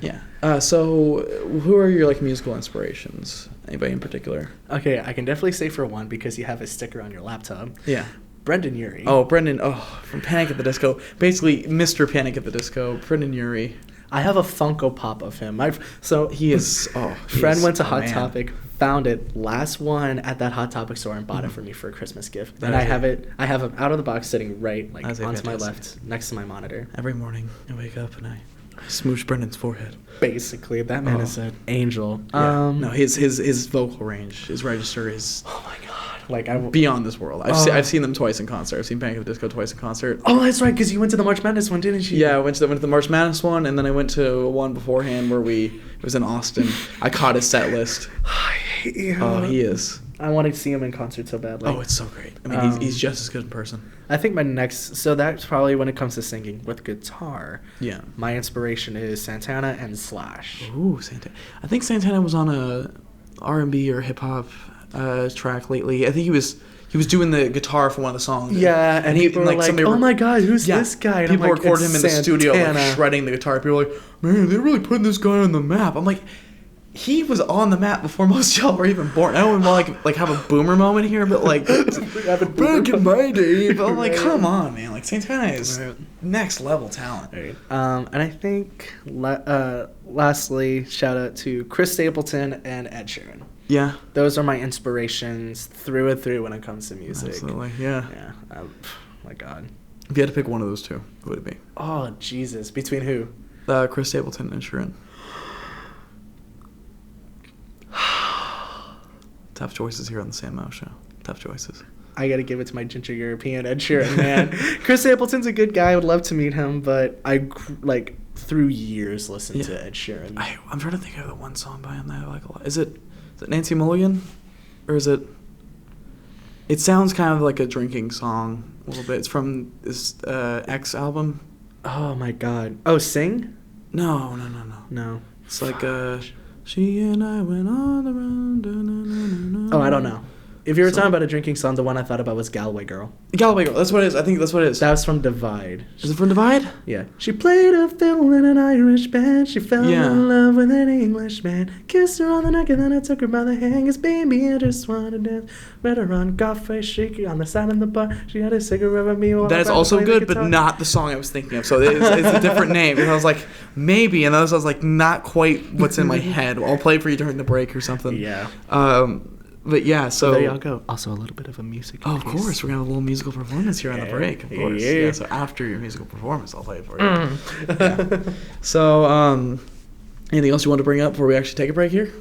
Speaker 1: yeah. So, who are your musical inspirations? Anybody in particular?
Speaker 2: Okay, I can definitely say for one because you have a sticker on your laptop.
Speaker 1: Yeah.
Speaker 2: Brendan Urie.
Speaker 1: Oh, Brendan. Oh, from Panic at the Disco. Basically, Mr. Panic at the Disco. Brendan Urie.
Speaker 2: I have a Funko Pop of him.
Speaker 1: He is.
Speaker 2: Friend went to Hot Topic, found it last one at that Hot Topic store, and bought it for me for a Christmas gift. And I have it out of the box, sitting right onto my left, next to my monitor.
Speaker 1: Every morning, I wake up and I smooch Brendan's forehead.
Speaker 2: Basically, that man is an angel.
Speaker 1: Yeah. No, his vocal range, his register is.
Speaker 2: Oh my god.
Speaker 1: Beyond this world. I've seen them twice in concert. I've seen Panic at the Disco twice in concert.
Speaker 2: Oh, that's right, because you went to the March Madness one, didn't you?
Speaker 1: Yeah, I went to the March Madness one, and then I went to one beforehand where it was in Austin. I caught his set list.
Speaker 2: I hate you.
Speaker 1: Oh, he is.
Speaker 2: I want to see him in concert so bad.
Speaker 1: Oh, it's so great. I mean, he's just as good in person.
Speaker 2: I think my next... So that's probably when it comes to singing with guitar.
Speaker 1: Yeah.
Speaker 2: My inspiration is Santana and Slash.
Speaker 1: Ooh, Santana. I think Santana was on a R&B or hip-hop track lately. I think he was doing the guitar for one of the songs.
Speaker 2: Yeah, and people were like, oh my God, who's this guy? And
Speaker 1: people
Speaker 2: I'm like,
Speaker 1: recorded him in the studio
Speaker 2: Santana.
Speaker 1: shredding the guitar. People were like, man, they're really putting this guy on the map. I'm like... He was on the map before most y'all were even born. I don't want to like have a boomer moment here, but like back in my day. But I'm like, come on, man! Like Santana is next level talent.
Speaker 2: Right. And I think lastly, shout out to Chris Stapleton and Ed Sheeran.
Speaker 1: Yeah,
Speaker 2: those are my inspirations through and through when it comes to music.
Speaker 1: Absolutely, yeah.
Speaker 2: Yeah. My God.
Speaker 1: If you had to pick one of those two, who would it be?
Speaker 2: Oh Jesus! Between who?
Speaker 1: Chris Stapleton and Sheeran. Tough choices here on the Sampaio show. Tough choices.
Speaker 2: I gotta give it to my ginger European Ed Sheeran, man. Chris Stapleton's a good guy. I would love to meet him, but I through years listened to Ed Sheeran.
Speaker 1: I'm trying to think of the one song by him that I like a lot. Is it Nancy Mulligan, or is it? It sounds kind of like a drinking song a little bit. It's from this X album.
Speaker 2: Oh my God! Oh, Sing?
Speaker 1: No. It's like she and I went on the run.
Speaker 2: Oh, I don't know. If you were talking about a drinking song, the one I thought about was Galway Girl.
Speaker 1: Galway Girl, that's what it is. I think that's what it is.
Speaker 2: That was from Divide.
Speaker 1: Is it from Divide?
Speaker 2: Yeah. She played a fiddle in an Irish band. She fell in love with an English man. Kissed her on the neck and then I took her by the hand. 'Cause baby, I just wanted to dance. Met her on Coffee Shaky on the side of the bar. She had a cigarette with me.
Speaker 1: That is also good, but not the song I was thinking of. So it's a different name. And I was like, maybe. And I was like, not quite what's in my head. I'll play it for you during the break or something.
Speaker 2: Yeah.
Speaker 1: But yeah, so
Speaker 2: there y'all go. Also, a little bit of a music.
Speaker 1: Oh, of course, we're gonna have a little musical performance here on the break. Of course, yeah. So after your musical performance, I'll play it for you. Yeah. So, anything else you want to bring up before we actually take a break here?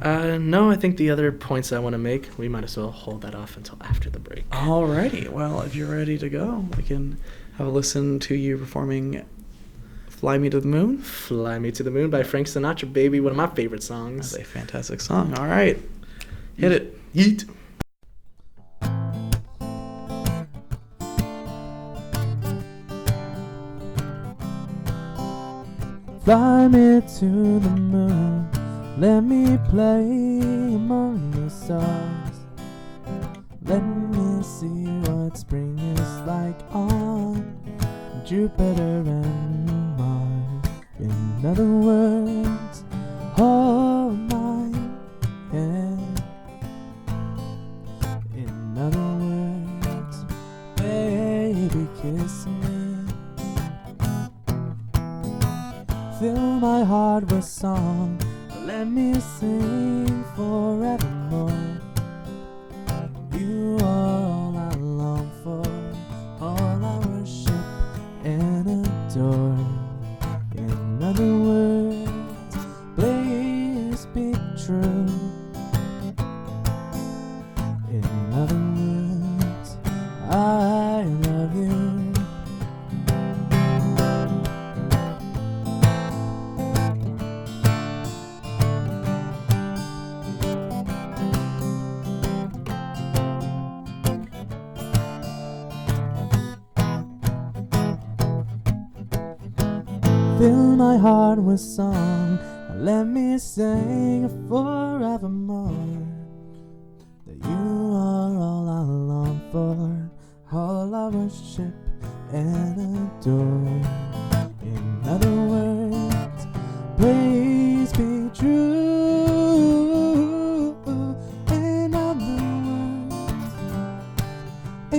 Speaker 2: No, I think the other points I want to make, we might as well hold that off until after the break.
Speaker 1: Alrighty. Well, if you're ready to go, we can have a listen to you performing "Fly Me to the Moon."
Speaker 2: "Fly Me to the Moon" by Frank Sinatra, baby, one of my favorite songs.
Speaker 1: That's a fantastic song. All right. Hit it. Yeet.
Speaker 3: Fly me to the moon, let me play among the stars. Let me see what spring is like on Jupiter and Mars. In other words, hold my hand. In other words, baby, kiss me. Fill my heart with song, let me sing forevermore. You are all I long for, all I worship and adore. In other words, please be true. In other words, I love you. Fill my heart with song, let me sing forevermore. That you are all I long for, all I worship and adore. In other words, please be true. In other words, I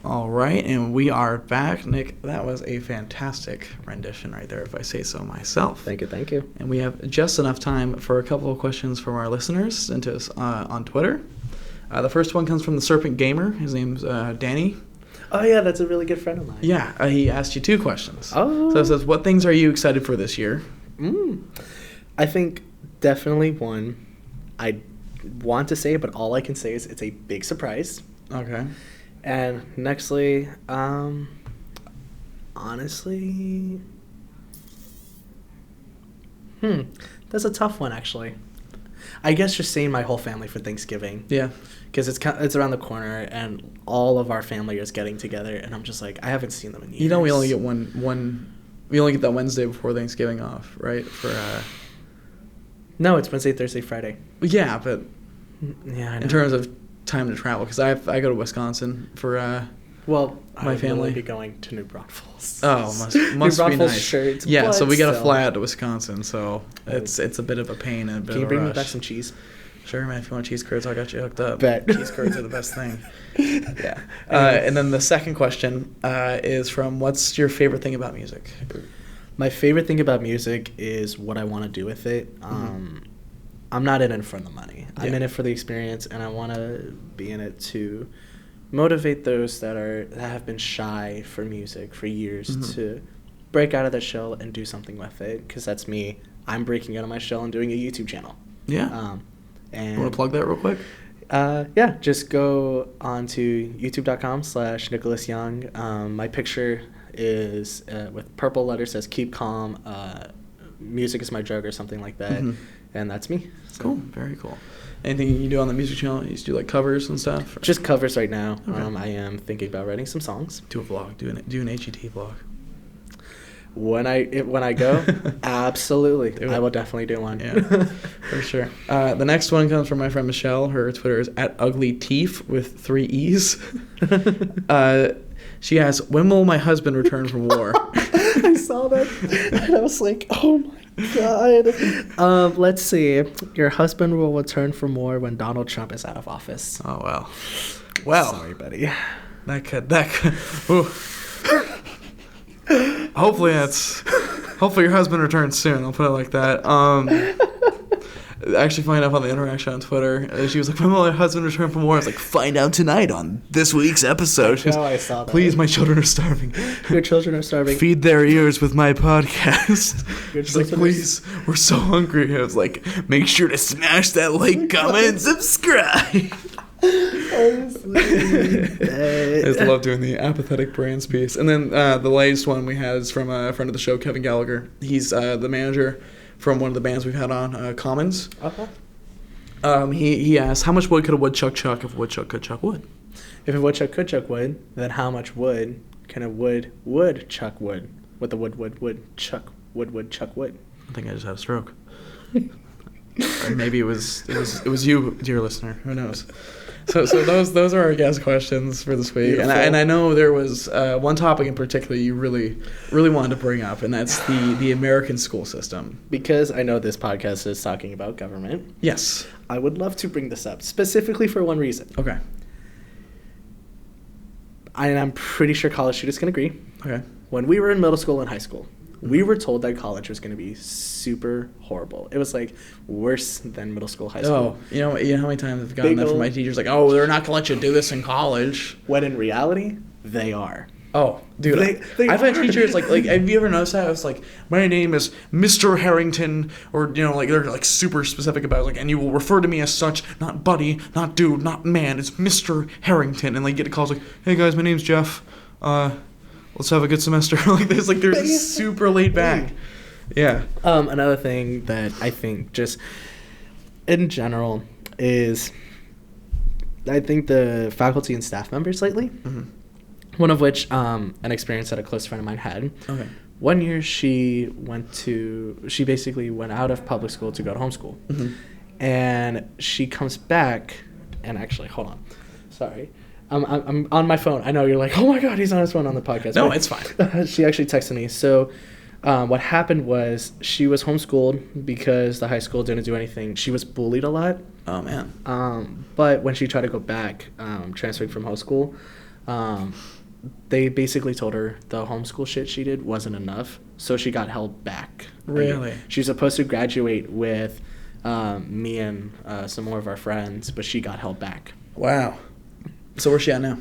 Speaker 1: All right, and we are back. Nick, that was a fantastic rendition right there, if I say so myself.
Speaker 2: Thank you.
Speaker 1: And we have just enough time for a couple of questions from our listeners sent to us on Twitter. The first one comes from the Serpent Gamer. His name's Danny.
Speaker 2: Oh, yeah, that's a really good friend of mine.
Speaker 1: Yeah, he asked you two questions.
Speaker 2: Oh.
Speaker 1: So it says, what things are you excited for this year?
Speaker 2: I think definitely one, I want to say, but all I can say is it's a big surprise.
Speaker 1: Okay.
Speaker 2: And nextly, honestly, that's a tough one, actually. I guess just seeing my whole family for Thanksgiving.
Speaker 1: Yeah.
Speaker 2: Because it's around the corner, and all of our family is getting together, and I'm just like, I haven't seen them in years.
Speaker 1: You know, we only get we only get that Wednesday before Thanksgiving off, right?
Speaker 2: No, it's Wednesday, Thursday, Friday.
Speaker 1: Yeah, but
Speaker 2: Yeah, I know.
Speaker 1: in terms of time to travel, because I go to Wisconsin for
Speaker 2: well,
Speaker 1: my
Speaker 2: I
Speaker 1: family.
Speaker 2: will be going to New Braunfels.
Speaker 1: Oh, must
Speaker 2: New
Speaker 1: be
Speaker 2: Braunfels
Speaker 1: nice.
Speaker 2: shirts,
Speaker 1: Yeah, so
Speaker 2: but
Speaker 1: we got to
Speaker 2: still.
Speaker 1: fly out to Wisconsin, so it's a bit of a pain and a bit
Speaker 2: Can you
Speaker 1: of a
Speaker 2: bring me
Speaker 1: rush.
Speaker 2: back some cheese?
Speaker 1: Sure, man. If you want cheese curds, I got you hooked up.
Speaker 2: Bet.
Speaker 1: Cheese curds are the best thing. Yeah. And then the second question is from, what's your favorite thing about music?
Speaker 2: My favorite thing about music is what I want to do with it. I'm not in it for the money. I'm
Speaker 1: Yeah.
Speaker 2: in it for the experience, and I want to be in it to motivate those that have been shy for music for years to break out of their shell and do something with it. Because that's me. I'm breaking out of my shell and doing a YouTube channel.
Speaker 1: Yeah.
Speaker 2: And
Speaker 1: You want to plug that real quick?
Speaker 2: yeah, just go on to youtube.com/Nicholas Young. My picture is with purple letters, says keep calm, music is my drug, or something like that. And that's me. So.
Speaker 1: Cool. Very cool. Anything you do on the music channel? You just do like covers and stuff? Or?
Speaker 2: Just covers right now.
Speaker 1: Okay.
Speaker 2: I am thinking about writing some songs.
Speaker 1: Do a vlog. Do an HET vlog.
Speaker 2: When I go, absolutely,
Speaker 1: Do it.
Speaker 2: I will definitely do one.
Speaker 1: Yeah, for sure. The next one comes from my friend Michelle. Her Twitter is @uglyteef with 3 E's. She asks, when will my husband return from war?
Speaker 2: I saw that, and I was like, oh my god. Let's see. Your husband will return from war when Donald Trump is out of office.
Speaker 1: Oh, wow. Well,
Speaker 2: Sorry, buddy.
Speaker 1: that could, ooh. Hopefully your husband returns soon. I'll put it like that. I actually find out on the interaction on Twitter. She was like, when will my husband return from war? I was like, find out tonight on this week's episode. She was,
Speaker 2: I saw that.
Speaker 1: please, my children are starving.
Speaker 2: Your children are starving.
Speaker 1: Feed their ears with my podcast.
Speaker 2: Your
Speaker 1: She's like,
Speaker 2: children are
Speaker 1: please, we're so hungry. I was like, make sure to smash that like, comment, and subscribe.
Speaker 2: Honestly.
Speaker 1: I just love doing the apathetic brands piece. And then the latest one we had is from a friend of the show, Kevin Gallagher. He's the manager from one of the bands we've had on, Commons.
Speaker 2: Okay.
Speaker 1: He asked, how much wood could a woodchuck chuck if a woodchuck could chuck wood?
Speaker 2: If a woodchuck could chuck wood, then how much wood can a wood chuck wood? With the wood chuck wood.
Speaker 1: I think I just had a stroke. Or maybe it was you, dear listener. Who knows? So those are our guest questions for this week, and I know there was one topic in particular you really wanted to bring up, and that's the American school system.
Speaker 2: Because I know this podcast is talking about government.
Speaker 1: Yes.
Speaker 2: I would love to bring this up specifically for one reason.
Speaker 1: Okay.
Speaker 2: And I'm pretty sure college students can agree.
Speaker 1: Okay.
Speaker 2: When we were in middle school and high school, we were told that college was going to be super horrible. It was like worse than middle school, high school.
Speaker 1: Oh, you know how many times I've gotten that from my teachers, like, oh, they're not gonna let you do this in college.
Speaker 2: When in reality, they are.
Speaker 1: Oh, dude, I've had teachers like have you ever noticed that? It's like, my name is Mr. Harrington, or like they're like super specific about it, like, and you will refer to me as such, not buddy, not dude, not man. It's Mr. Harrington, and like get calls like, hey guys, my name's Jeff. Let's have a good semester. Like this, like they're just super laid back. Yeah.
Speaker 2: Another thing that I think just in general is I think the faculty and staff members lately, one of which an experience that a close friend of mine had.
Speaker 1: Okay.
Speaker 2: One year she basically went out of public school to go to homeschool. And she comes back, and actually, hold on. Sorry. I'm on my phone. I know you're like, oh my God, he's on his phone on the podcast.
Speaker 1: No,
Speaker 2: but
Speaker 1: it's fine.
Speaker 2: she actually texted me. So what happened was she was homeschooled because the high school didn't do anything. She was bullied a lot.
Speaker 1: Oh, man.
Speaker 2: But when she tried to go back, transferring from homeschool, they basically told her the homeschool shit she did wasn't enough. So she got held back.
Speaker 1: Really?
Speaker 2: She was supposed to graduate with me and some more of our friends, but she got held back.
Speaker 1: Wow. So where's she at now?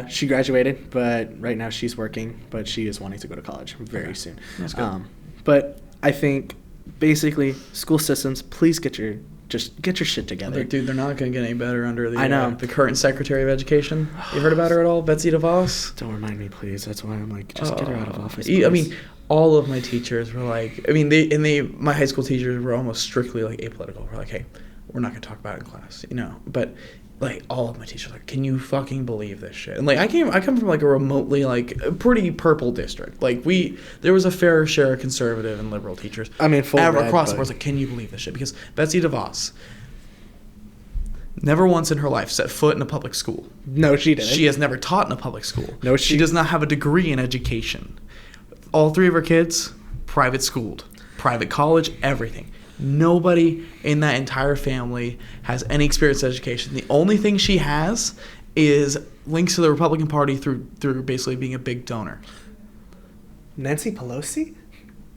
Speaker 2: She graduated, but right now she's working, but she is wanting to go to college very soon.
Speaker 1: That's good.
Speaker 2: But I think basically school systems, please get your Just get your shit together.
Speaker 1: Dude, they're not going to get any better under
Speaker 2: I know.
Speaker 1: The current Secretary of Education. You heard about her at all? Betsy DeVos?
Speaker 2: Don't remind me, please. That's why I'm like, just get her out of office.
Speaker 1: I mean, all of my teachers were like, my high school teachers were almost strictly like apolitical. We're like, hey, we're not going to talk about it in class, But like all of my teachers were like, can you fucking believe this shit? And like I come from like a remotely like a pretty purple district. Like there was a fair share of conservative and liberal teachers.
Speaker 2: I mean, full red,
Speaker 1: across the board. Like, can you believe this shit? Because Betsy DeVos never once in her life set foot in a public school.
Speaker 2: No, she didn't.
Speaker 1: She has never taught in a public school.
Speaker 2: No,
Speaker 1: she does not have a degree in education. All 3 of her kids, private schooled, private college, everything. Nobody in that entire family has any experience in education. The only thing she has is links to the Republican Party through basically being a big donor.
Speaker 2: Nancy Pelosi?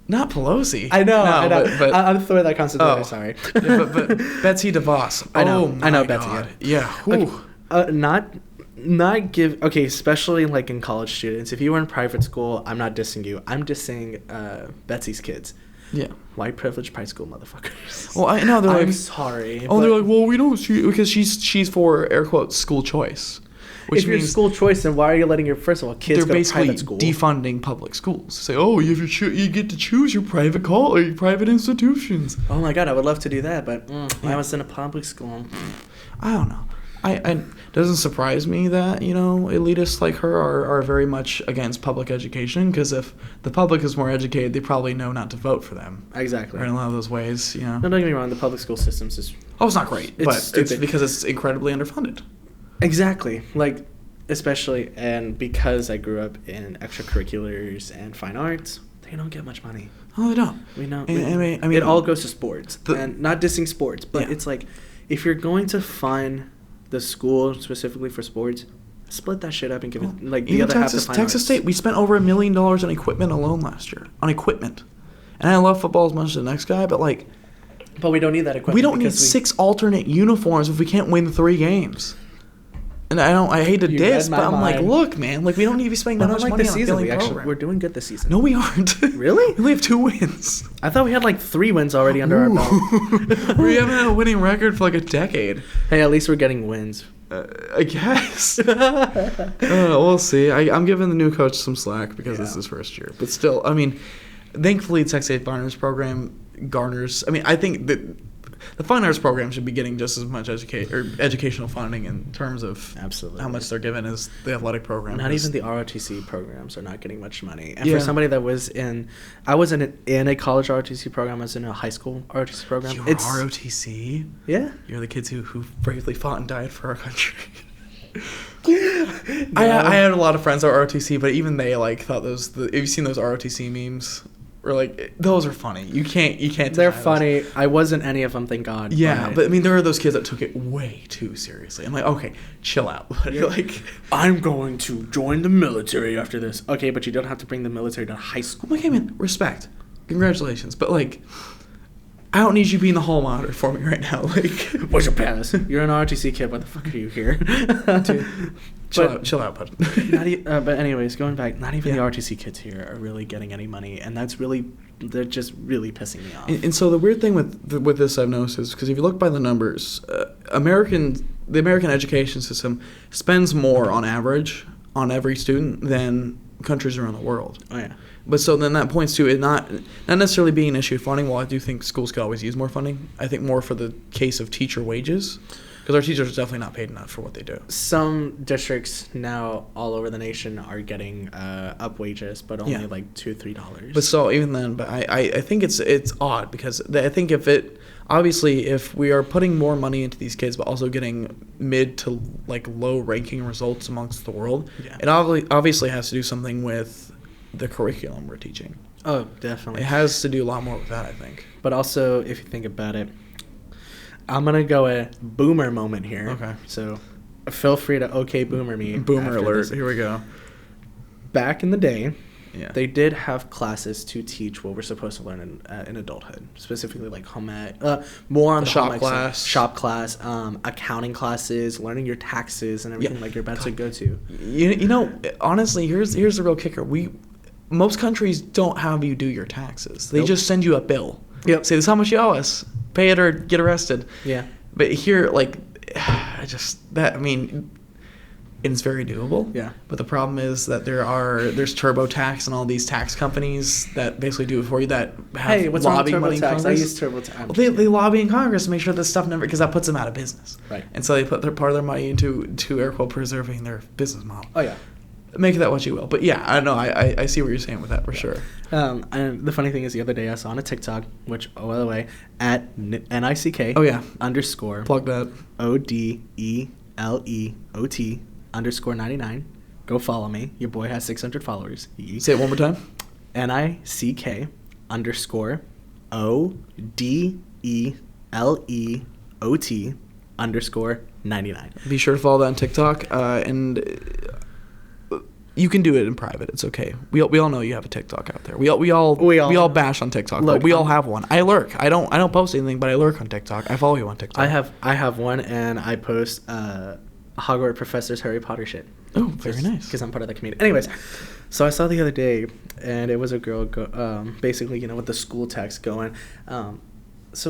Speaker 1: Not Pelosi.
Speaker 2: I know.
Speaker 1: But
Speaker 2: I'm throwing that concept away. Sorry.
Speaker 1: Yeah, but Betsy DeVos.
Speaker 2: I know.
Speaker 1: Oh my
Speaker 2: I know
Speaker 1: God.
Speaker 2: Betsy.
Speaker 1: Yeah.
Speaker 2: Not give. Okay, especially like in college students. If you were in private school, I'm not dissing you. I'm dissing Betsy's kids.
Speaker 1: Yeah.
Speaker 2: White privileged private school motherfuckers.
Speaker 1: Well, I know they're like.
Speaker 2: I'm sorry.
Speaker 1: Oh, they're like, well, we don't because she's for air quotes school choice.
Speaker 2: Which if you're school choice, then why are you letting your kids go to private school?
Speaker 1: They're basically defunding public schools. Say, oh, you get to choose your private private institutions.
Speaker 2: Oh my God, I would love to do that, but I was in a public school.
Speaker 1: I don't know. I doesn't surprise me that elitists like her are very much against public education, because if the public is more educated, they probably know not to vote for them.
Speaker 2: Exactly.
Speaker 1: Or in a lot of those ways,
Speaker 2: No, don't get me wrong. The public school systems is
Speaker 1: it's not great, but it's because it's incredibly underfunded.
Speaker 2: Exactly. Like, especially, and because I grew up in extracurriculars and fine arts, they don't get much money.
Speaker 1: Oh, they don't.
Speaker 2: We know.
Speaker 1: I mean,
Speaker 2: it all goes to sports, and not dissing sports, but it's like, if you're going to fund the school specifically for sports, split that shit up and give it like the other half to fine
Speaker 1: Texas
Speaker 2: arts.
Speaker 1: State, we spent over $1 million on equipment alone last year. On equipment, and I love football as much as the next guy, but like,
Speaker 2: we don't need that equipment.
Speaker 1: We don't need 6 alternate uniforms if we can't win 3 games. And I hate to diss, but I'm like, look, man, like we don't need to be spending that much money on a failing program.
Speaker 2: We're doing good this season.
Speaker 1: No, we aren't.
Speaker 2: Really?
Speaker 1: We only have 2 wins.
Speaker 2: I thought we had like 3 wins already under our belt.
Speaker 1: We haven't had a winning record for like a decade.
Speaker 2: Hey, at least we're getting wins.
Speaker 1: I guess. We'll see. I'm giving the new coach some slack because this is his first year. But still, I mean, thankfully, the Texas State Fine Arts program garners. I mean, I think that the Fine Arts program should be getting just as much educational funding in terms of how much they're given as the athletic program.
Speaker 2: Not even the ROTC programs are not getting much money. And for somebody that was I wasn't in a college ROTC program, I was in a high school ROTC program.
Speaker 1: You were ROTC?
Speaker 2: Yeah.
Speaker 1: You're the kids who bravely fought and died for our country. I had a lot of friends that were ROTC, but even they like thought have you seen those ROTC memes? Or like those are funny. You can't.
Speaker 2: They're funny. Those. I wasn't any of them, thank God.
Speaker 1: Yeah, but I mean, there are those kids that took it way too seriously. I'm like, okay, chill out. You're like,
Speaker 2: I'm going to join the military after this. Okay, but you don't have to bring the military to high school.
Speaker 1: I'm like, hey man, respect, congratulations, but like, I don't need you being the hall monitor for me right now. Like,
Speaker 2: what's your pass? You're an ROTC kid. Why the fuck are you here?
Speaker 1: Dude, chill out, bud.
Speaker 2: But anyways, going back, not even the ROTC kids here are really getting any money, and they're just really pissing me off.
Speaker 1: And so the weird thing with this I've noticed is because if you look by the numbers, the American education system spends more on average on every student than countries around the world.
Speaker 2: Oh yeah.
Speaker 1: But so then that points to it not necessarily being an issue of funding. While I do think schools could always use more funding, I think more for the case of teacher wages, because our teachers are definitely not paid enough for what they do.
Speaker 2: Some districts now all over the nation are getting up wages, but only like $2-3.
Speaker 1: But so even then, I think it's odd, because I think if we are putting more money into these kids, but also getting mid to like low ranking results amongst the world, it obviously has to do something with the curriculum we're teaching.
Speaker 2: Oh, definitely.
Speaker 1: It has to do a lot more with that, I think.
Speaker 2: But also, if you think about it, I'm going to go a boomer moment here.
Speaker 1: Okay.
Speaker 2: So feel free to boomer me.
Speaker 1: Boomer alert. Here we go.
Speaker 2: Back in the day, they did have classes to teach what we're supposed to learn in adulthood, specifically like home ec, more on the
Speaker 1: shop class,
Speaker 2: accounting classes, learning your taxes and everything like you're about to go to.
Speaker 1: You know, honestly, here's the real kicker. Most countries don't have you do your taxes. They just send you a bill.
Speaker 2: Yep.
Speaker 1: Say, this is how much you owe us. pay it or get arrested.
Speaker 2: Yeah.
Speaker 1: But here, like, it's very doable.
Speaker 2: Yeah.
Speaker 1: But the problem is that there's TurboTax and all these tax companies that basically do it for you that have
Speaker 2: Hey, what's wrong with
Speaker 1: lobbying money in
Speaker 2: TurboTax? I
Speaker 1: Congress.
Speaker 2: use TurboTax.
Speaker 1: Well, they lobby in Congress to make sure this stuff never, because that puts them out of business.
Speaker 2: Right.
Speaker 1: And so they put part of their money into air quote preserving their business model.
Speaker 2: Oh, yeah.
Speaker 1: Make that what you will. But yeah, I know. I see what you're saying with that for sure.
Speaker 2: And the funny thing is, the other day I saw on a TikTok, which, oh, by the way, at NICK.
Speaker 1: Oh, yeah.
Speaker 2: _
Speaker 1: Plug that.
Speaker 2: ODELEOT_99. Go follow me. Your boy has 600 followers.
Speaker 1: Say it one more time.
Speaker 2: NICK _ODELEOT_99.
Speaker 1: Be sure to follow that on TikTok. And you can do it in private. It's okay. We all know you have a TikTok out there. We all bash on TikTok.
Speaker 2: Look,
Speaker 1: but we all have one. I lurk. I don't post anything, but I lurk on TikTok. I follow you on TikTok.
Speaker 2: I have one, and I post Hogwarts professors Harry Potter shit.
Speaker 1: Oh, very nice.
Speaker 2: Because I'm part of the community. Anyways, so I saw the other day, and it was a girl basically, with the school text going, so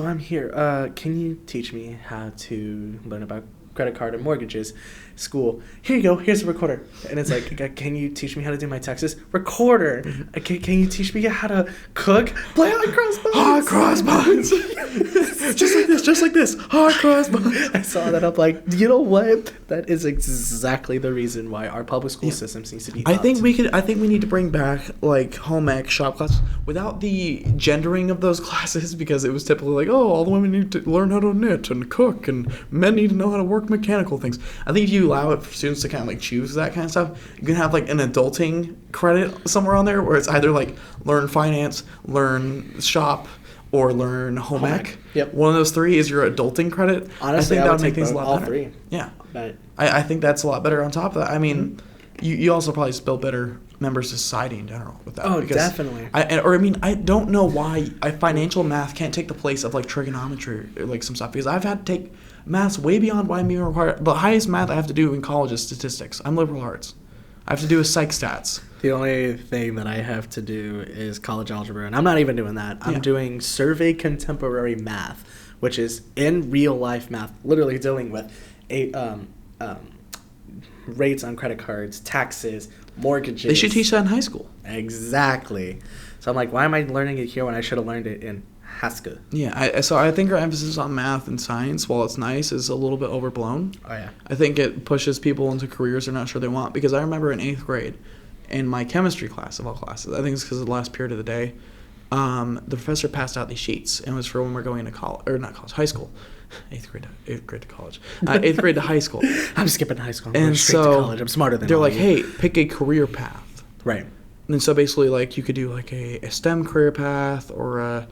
Speaker 2: I'm here. Can you teach me how to learn about credit card and mortgages? School. Here you go. Here's a recorder. And it's like, can you teach me how to do my taxes? Recorder. Can you teach me how to cook? Play hot cross buns.
Speaker 1: Hot cross buns. just like this. Hot cross buns.
Speaker 2: I saw that. I'm like, you know what? That is exactly the reason why our public school system seems to be.
Speaker 1: I think we need to bring back like home ec shop classes without the gendering of those classes, because it was typically like, oh, all the women need to learn how to knit and cook, and men need to know how to work mechanical things. I think if you allow it for students to kind of like choose that kind of stuff, you can have like an adulting credit somewhere on there where it's either like learn finance, learn shop, or learn home ec.
Speaker 2: Yep.
Speaker 1: One of those three is your adulting credit.
Speaker 2: Honestly,
Speaker 1: I think
Speaker 2: I
Speaker 1: that
Speaker 2: would
Speaker 1: would make
Speaker 2: take
Speaker 1: things a lot
Speaker 2: all
Speaker 1: better.
Speaker 2: three.
Speaker 1: Yeah.
Speaker 2: But
Speaker 1: I think that's a lot better on top of that. I mean, you also probably build better members of society in general with that.
Speaker 2: Oh, definitely.
Speaker 1: I don't know why financial math can't take the place of like trigonometry or like some stuff, because I've had to take maths way beyond what I'm being required. The highest math I have to do in college is statistics. I'm liberal arts. I have to do a psych stats.
Speaker 2: The only thing that I have to do is college algebra, and I'm not even doing that. I'm doing survey contemporary math, which is in real life math, literally dealing with rates on credit cards, taxes, mortgages.
Speaker 1: They should teach that in high school.
Speaker 2: Exactly. So I'm like, why am I learning it here when I should have learned it in high school?
Speaker 1: Yeah, so I think our emphasis on math and science, while it's nice, is a little bit overblown.
Speaker 2: Oh, yeah.
Speaker 1: I think it pushes people into careers they're not sure they want, because I remember in 8th grade, in my chemistry class of all classes, I think it's because of the last period of the day, the professor passed out these sheets, and it was for when we're going to college, or not college, high school. 8th grade to college. 8th grade to high school.
Speaker 2: I'm skipping high school. I'm
Speaker 1: and
Speaker 2: going straight to college. I'm smarter than
Speaker 1: they're
Speaker 2: all
Speaker 1: like,
Speaker 2: of you.
Speaker 1: hey, pick a career path.
Speaker 2: Right.
Speaker 1: And so basically, like, you could do like a STEM career path, or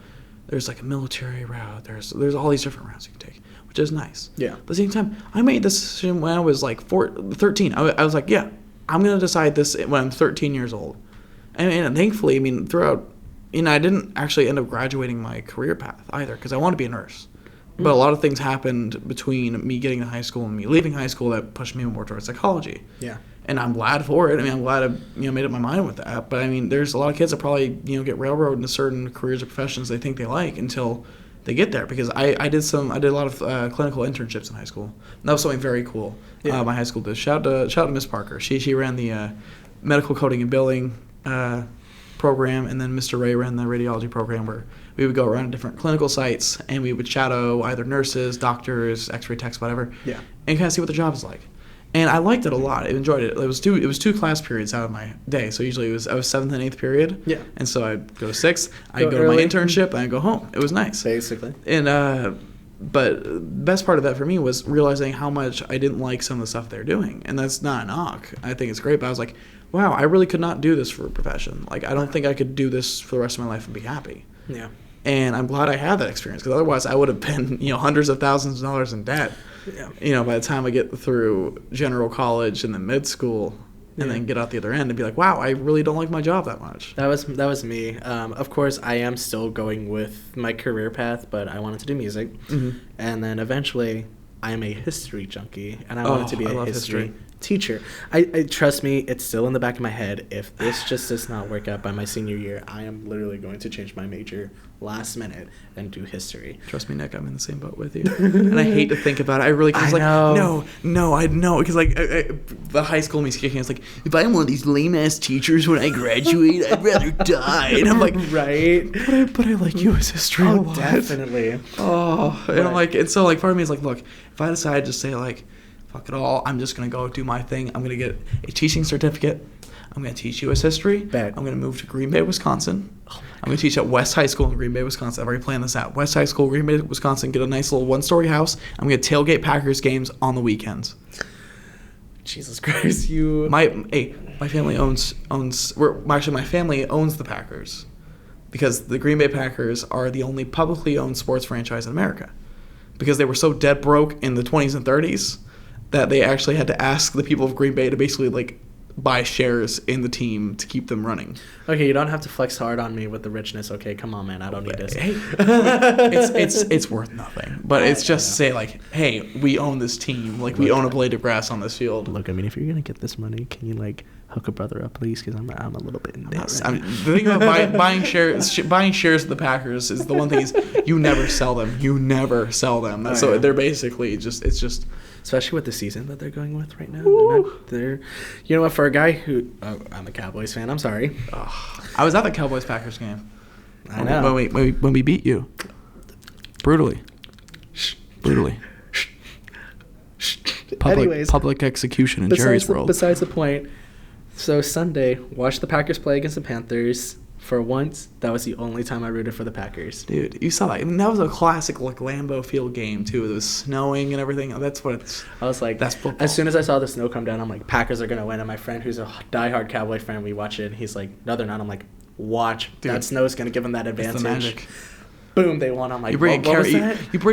Speaker 1: there's like a military route. There's all these different routes you can take, which is nice.
Speaker 2: Yeah.
Speaker 1: But at the same time, I made this decision when I was like 13. I was like, yeah, I'm gonna decide this when I'm 13 years old. And thankfully, throughout, I didn't actually end up graduating my career path either, because I want to be a nurse. But a lot of things happened between me getting to high school and me leaving high school that pushed me more towards psychology. Yeah. And I'm glad for it. I'm glad I made up my mind with that. But there's a lot of kids that probably get railroaded into certain careers or professions they think they like until they get there. Because I did a lot of clinical internships in high school. That was something very cool. Yeah. My high school did. Shout out to Miss Parker. She ran the medical coding and billing program, and then Mr. Ray ran the radiology program, where we would go around to different clinical sites and we would shadow either nurses, doctors, x-ray techs, whatever, and kind of see what the job is like. And I liked it a lot. I enjoyed it. It was two class periods out of my day. So usually I was 7th and 8th period. Yeah. And so I'd go to 6th, I'd go to my internship, and I'd go home. It was nice.
Speaker 2: Basically.
Speaker 1: And but the best part of that for me was realizing how much I didn't like some of the stuff they're doing. And that's not a knock. I think it's great, but I was like, wow, I really could not do this for a profession. Like, I don't think I could do this for the rest of my life and be happy. Yeah. And I'm glad I had that experience, because otherwise I would have been, hundreds of thousands of dollars in debt. Yeah. By the time I get through general college and then mid school, and then get out the other end and be like, wow, I really don't like my job that much.
Speaker 2: That was me. Of course, I am still going with my career path, but I wanted to do music. Mm-hmm. And then eventually, I am a history junkie, and I wanted to be a history Teacher. I trust me, it's still in the back of my head. If this just does not work out by my senior year, I am literally going to change my major last minute and do history.
Speaker 1: Trust me, Nick, I'm in the same boat with you. And I hate to think about it. I really, cause like,
Speaker 2: know.
Speaker 1: no, I know. Because like, the high school me's kicking. It's like, if I'm one of these lame-ass teachers when I graduate, I'd rather die. And I'm like,
Speaker 2: right?
Speaker 1: But I like U.S. history a lot.
Speaker 2: Definitely.
Speaker 1: Oh, and I'm like, and so like part of me is like, look, if I decide to say like, fuck it all, I'm just going to go do my thing. I'm going to get a teaching certificate. I'm going to teach U.S. history.
Speaker 2: Bet.
Speaker 1: I'm going to move to Green Bay, Wisconsin. I'm going to teach at West High School in Green Bay, Wisconsin. I've already planned this out. West High School, Green Bay, Wisconsin. Get a nice little one-story house. I'm going to tailgate Packers games on the weekends.
Speaker 2: Jesus Christ,
Speaker 1: My family owns. My family owns the Packers because the Green Bay Packers are the only publicly owned sports franchise in America. Because they were so dead broke in the 20s and 30s that they actually had to ask the people of Green Bay to basically like buy shares in the team to keep them running.
Speaker 2: Okay, you don't have to flex hard on me with the richness. Okay, come on, man. I don't need this.
Speaker 1: Hey, it's worth nothing. But it's just to say like, hey, we own this team. Like we own a blade of grass on this field.
Speaker 2: Look, I mean, if you're gonna get this money, can you like hook a brother up, please? Because I'm a little bit in debt.
Speaker 1: The thing about buying shares of the Packers is the one thing is you never sell them. You never sell them. So they're basically just
Speaker 2: especially with the season that they're going with right now. They're you know what, for a guy who I'm a Cowboys fan, I'm sorry.
Speaker 1: I was at the Cowboys Packers game.
Speaker 2: I know.
Speaker 1: When we beat you. Brutally. Public execution in Jerry's world.
Speaker 2: Besides the point, so Sunday, watched the Packers play against the Panthers. For once, that was the only time I rooted for the Packers.
Speaker 1: Dude, you saw that. And that was a classic like Lambeau Field game too. It was snowing and everything. That's what it's.
Speaker 2: I was like,
Speaker 1: that's football.
Speaker 2: As soon as I saw the snow come down, I'm like, Packers are gonna win. And my friend, who's a diehard Cowboy fan, we watch it. And he's like, no, they're not. I'm like, watch. Dude, that snow's gonna give them that advantage.
Speaker 1: It's the magic.
Speaker 2: Boom, they won. I'm like,
Speaker 1: you bring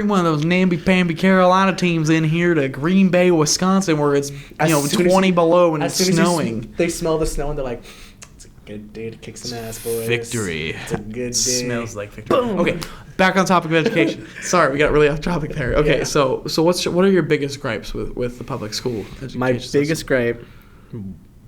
Speaker 1: one of those namby-pamby Carolina teams in here to Green Bay, Wisconsin, where it's 20 below and it's snowing.
Speaker 2: They smell the snow and they're like, it's a good day to kick some ass, boys.
Speaker 1: Victory.
Speaker 2: It's a good day.
Speaker 1: Smells like victory.
Speaker 2: Boom.
Speaker 1: Okay, back on topic of education. Sorry, we got really off topic there. Okay, yeah. So what are your biggest gripes with the public school education?
Speaker 2: My biggest gripe,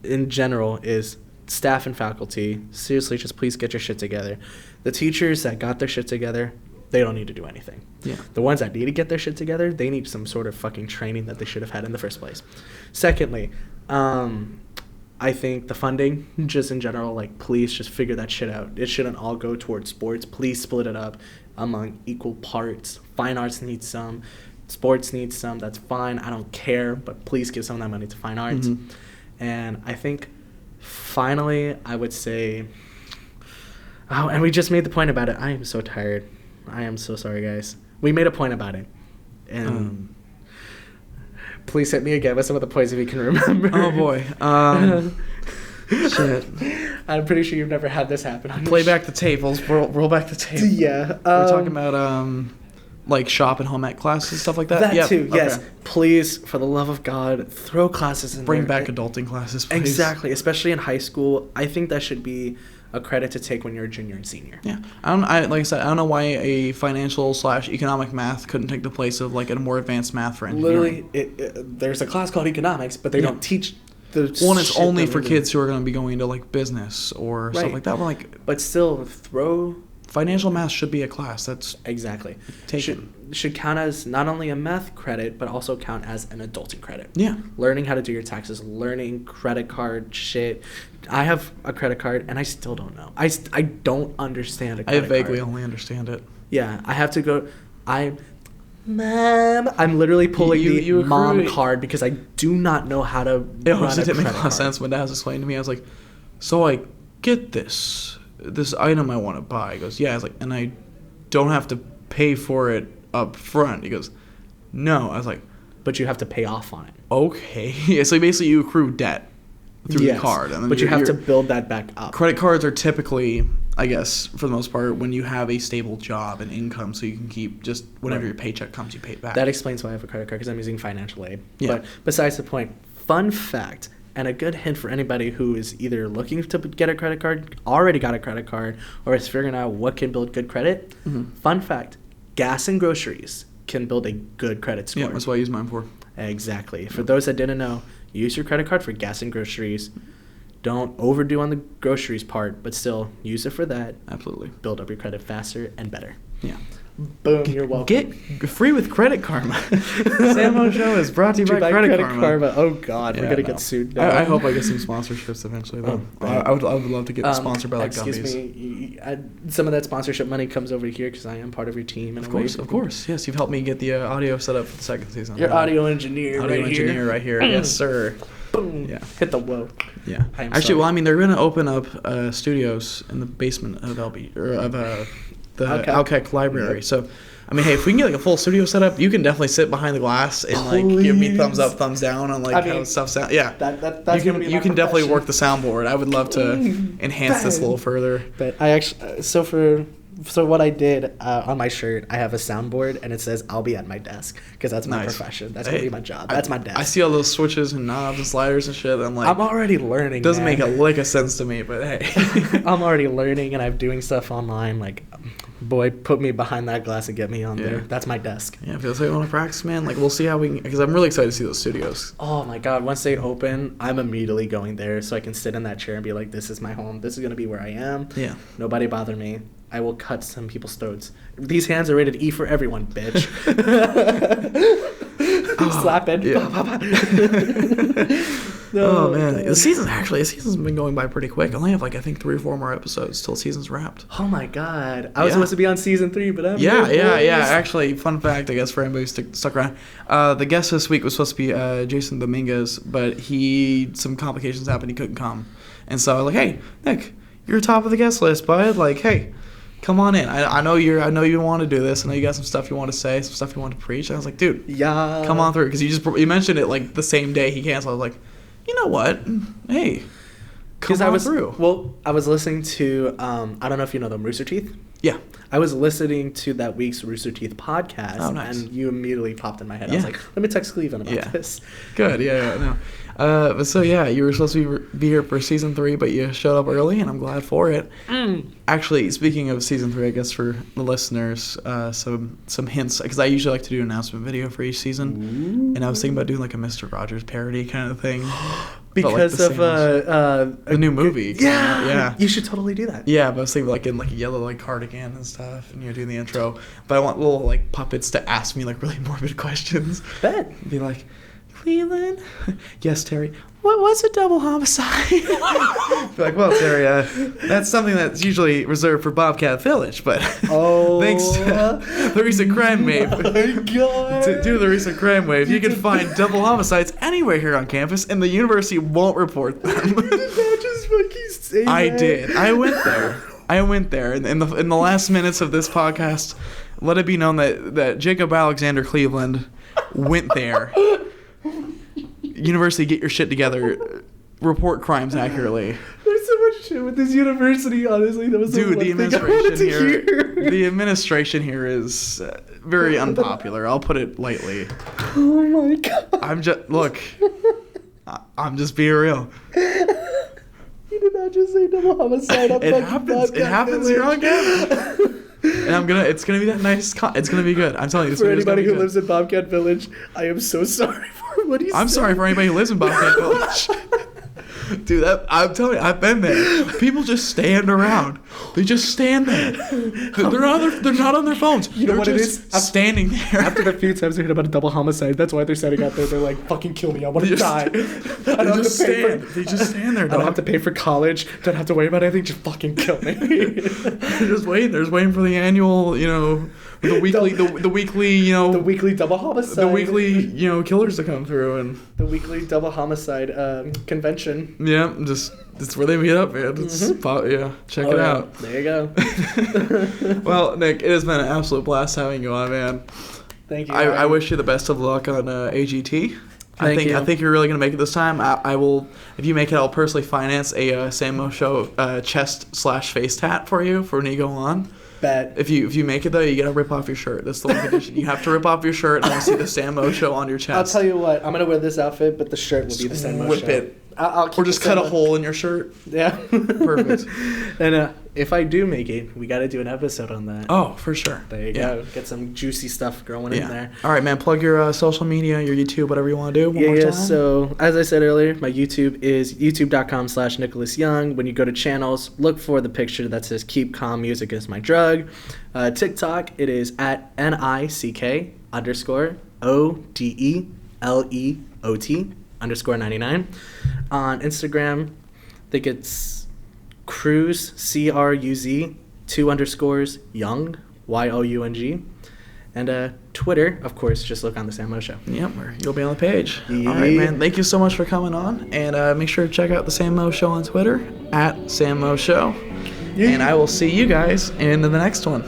Speaker 2: in general, is staff and faculty. Seriously, just please get your shit together. The teachers that got their shit together, they don't need to do anything.
Speaker 1: Yeah.
Speaker 2: The ones that need to get their shit together, they need some sort of fucking training that they should have had in the first place. Secondly, I think the funding, just in general, like, please just figure that shit out. It shouldn't all go towards sports. Please split it up among equal parts. Fine arts needs some. Sports needs some. That's fine. I don't care. But please give some of that money to fine arts.
Speaker 1: Mm-hmm.
Speaker 2: And I think, finally, I would say... Oh, and we just made the point about it. I am so tired. I am so sorry, guys. We made a point about it. And please hit me again with some of the points if you can remember.
Speaker 1: Oh, boy. Shit.
Speaker 2: I'm pretty sure you've never had this happen.
Speaker 1: Play back the tape. Roll back the tape.
Speaker 2: Yeah.
Speaker 1: We're talking about, like, shop and home ec classes, stuff like that?
Speaker 2: That too, yes. Okay. Please, for the love of God, throw classes in
Speaker 1: Bring
Speaker 2: there.
Speaker 1: back adulting classes, please.
Speaker 2: Exactly, especially in high school. I think that should be a credit to take when you're a junior and senior.
Speaker 1: Yeah. Like I said, I don't know why a financial/economic math couldn't take the place of, like, a more advanced math for engineering.
Speaker 2: Literally, there's a class called economics, but they don't teach the
Speaker 1: it's only for kids who are going to be going into, like, business or stuff like that. We're like,
Speaker 2: but still, throw...
Speaker 1: Financial math should be a class. That's
Speaker 2: exactly should count as not only a math credit but also count as an adulting credit.
Speaker 1: Yeah,
Speaker 2: learning how to do your taxes, learning credit card shit. I have a credit card and I still don't know. I don't understand a credit card.
Speaker 1: I vaguely only understand it.
Speaker 2: Yeah, I have to go. Mom, I'm literally pulling the mom card because I do not know how to.
Speaker 1: It also didn't make a lot of sense when Dad was explaining to me. I was like, so I get this item I want to buy. He goes, yeah. I was like, and I don't have to pay for it up front. He goes, no. I was like,
Speaker 2: but you have to pay off on it.
Speaker 1: Okay. Yeah, so basically you accrue debt through the card. And then
Speaker 2: but you have to build that back up.
Speaker 1: Credit cards are typically, I guess, for the most part, when you have a stable job and income, so you can keep just whenever your paycheck comes, you pay it back.
Speaker 2: That explains why I have a credit card, because I'm using financial aid.
Speaker 1: Yeah.
Speaker 2: But besides the point, fun fact, and a good hint for anybody who is either looking to get a credit card, already got a credit card, or is figuring out what can build good credit. Mm-hmm. Fun fact, gas and groceries can build a good credit score.
Speaker 1: Yeah, that's what I use mine for.
Speaker 2: Exactly. For those that didn't know, use your credit card for gas and groceries. Don't overdo on the groceries part, but still use it for that.
Speaker 1: Absolutely.
Speaker 2: Build up your credit faster and better.
Speaker 1: Yeah.
Speaker 2: Boom, you're welcome.
Speaker 1: Get free with Credit Karma. Samo Show is brought to you by Credit Karma.
Speaker 2: Oh, God, we're going to get sued now.
Speaker 1: I hope I get some sponsorships eventually, though. I would love to get sponsored by, like,
Speaker 2: excuse
Speaker 1: Gummies.
Speaker 2: me, some of that sponsorship money comes over here because I am part of your team.
Speaker 1: Of course. Yes, you've helped me get the audio set up for the second season.
Speaker 2: Your audio engineer
Speaker 1: right here. Yes, sir.
Speaker 2: Boom.
Speaker 1: Yeah.
Speaker 2: Hit the whoa.
Speaker 1: Yeah. Actually, well, I mean, they're going to open up studios in the basement of the Alkek Library. So, I mean, hey, if we can get like a full studio setup, you can definitely sit behind the glass and like give me thumbs up, thumbs down on like how stuff sounds. Yeah,
Speaker 2: that's
Speaker 1: you can definitely work the soundboard. I would love to enhance this a little further.
Speaker 2: But I actually, so what I did on my shirt, I have a soundboard and it says I'll be at my desk because that's my profession. That's gonna be my job. That's my desk.
Speaker 1: I see all those switches and knobs and sliders and shit. I'm like,
Speaker 2: I'm already learning.
Speaker 1: Doesn't make a lick of sense to me, but hey,
Speaker 2: I'm already learning and I'm doing stuff online. Like, boy, put me behind that glass and get me on there. That's my desk.
Speaker 1: Yeah, feels like I want to practice, man. Like, we'll see how we can, because I'm really excited to see those studios.
Speaker 2: Oh my God, once they open, I'm immediately going there so I can sit in that chair and be like, this is my home. This is gonna be where I am.
Speaker 1: Yeah.
Speaker 2: Nobody bother me. I will cut some people's throats. These hands are rated E for everyone, bitch. Slap it.
Speaker 1: Yeah. Oh man, the season's been going by pretty quick. I only have like I think 3 or 4 more episodes till season's wrapped.
Speaker 2: Oh my God, I was supposed to be on season 3, but I'm
Speaker 1: yeah. Actually, fun fact, I guess for anybody who stuck around, the guest this week was supposed to be Jason Dominguez, but some complications happened. He couldn't come, and so I was like, hey, Nick, you're top of the guest list, bud. Like, hey, come on in. I know you want to do this. I know you got some stuff you want to say, some stuff you want to preach. And I was like, dude, come on through, because you mentioned it like the same day he canceled. I was like, you know what? Hey, come on through.
Speaker 2: Well, I was listening to I don't know if you know them, Rooster Teeth.
Speaker 1: Yeah.
Speaker 2: I was listening to that week's Rooster Teeth podcast, and you immediately popped in my head. I was like, let me text Cleveland about this.
Speaker 1: Good, no. But so, you were supposed to be here for season 3, but you showed up early, and I'm glad for it. Actually, speaking of season 3, I guess for the listeners, some hints, because I usually like to do an announcement video for each season, and I was thinking about doing like a Mr. Rogers parody kind of thing.
Speaker 2: Because of
Speaker 1: the new movie.
Speaker 2: Yeah. You should totally do that.
Speaker 1: Yeah, but I was thinking like in like a yellow like cardigan and stuff, and doing the intro. But I want little like puppets to ask me like really morbid questions.
Speaker 2: Bet.
Speaker 1: Be like, Cleveland? Yes, Terry. What's a double homicide? Be like, well, Terry, that's something that's usually reserved for Bobcat Village, but thanks to the recent crime wave, due to the recent crime wave, you can find double homicides anywhere here on campus, and the university won't report them.
Speaker 2: Did not just fucking say that?
Speaker 1: I did. I went there, and in the last minutes of this podcast, let it be known that Jacob Alexander Cleveland went there. University, get your shit together. Report crimes accurately.
Speaker 2: There's so much shit with this university, honestly. That was the
Speaker 1: administration here is very unpopular. I'll put it lightly.
Speaker 2: Oh my God.
Speaker 1: I'm just being real.
Speaker 2: You did not just say double homicide.
Speaker 1: It happens here on campus. And it's gonna be that nice. It's gonna be good. I'm telling you.
Speaker 2: For anybody who lives in Bobcat Village, I am so sorry for what he said.
Speaker 1: I'm sorry for anybody who lives in Bobcat Village. Dude, I'm telling you, I've been there. People just stand around. They just stand there. They're not on their phones.
Speaker 2: You know what it is?
Speaker 1: Standing there.
Speaker 2: After the few times they heard about a double homicide, that's why they're standing out there. They're like, fucking kill me. I want to die.
Speaker 1: They just stand there, dog.
Speaker 2: I don't have to pay for college. Don't have to worry about anything. Just fucking kill me.
Speaker 1: They're just waiting. They're just waiting for the annual, the weekly, the weekly,
Speaker 2: the weekly double homicide.
Speaker 1: The weekly, killers to come through and
Speaker 2: the weekly double homicide convention.
Speaker 1: Yeah, it's where they meet up, man. Check it out.
Speaker 2: There you go.
Speaker 1: Well, Nick, it has been an absolute blast having you on, man.
Speaker 2: Thank you.
Speaker 1: I wish you the best of luck on AGT. I think you're really gonna make it this time. I will. If you make it, I'll personally finance a Samo Show chest/face tat for you for when you go on.
Speaker 2: Bet.
Speaker 1: If you make it though, you gotta rip off your shirt. That's the one condition. You have to rip off your shirt and I see the Samo Show on your chest.
Speaker 2: I'll tell you what. I'm gonna wear this outfit, but the shirt will be the Samo Show.
Speaker 1: Whip it.
Speaker 2: I'll keep
Speaker 1: Or just
Speaker 2: the
Speaker 1: cut a
Speaker 2: Samo-
Speaker 1: hole in your shirt.
Speaker 2: Yeah.
Speaker 1: Perfect.
Speaker 2: And if I do make it, we got to do an episode on that.
Speaker 1: Oh, for sure.
Speaker 2: There you go. Get some juicy stuff growing in there.
Speaker 1: All right, man. Plug your social media, your YouTube, whatever you want to do. One more
Speaker 2: Yeah,
Speaker 1: time.
Speaker 2: so as I said earlier, my YouTube is youtube.com/Nicholas Young. When you go to channels, look for the picture that says Keep Calm Music is My Drug. TikTok, it is at NICK_ODELEOT_99. On Instagram, I think it's Cruz, CRUZ, 2_ Young, YOUNG. And Twitter, of course, just look on the Sam Mo Show.
Speaker 1: Yep, you'll be on the page.
Speaker 2: Yeah.
Speaker 1: All right, man. Thank you so much for coming on. And make sure to check out the Sam Mo Show on Twitter, at Sam Mo Show.
Speaker 2: Yeah.
Speaker 1: And I will see you guys in the next one.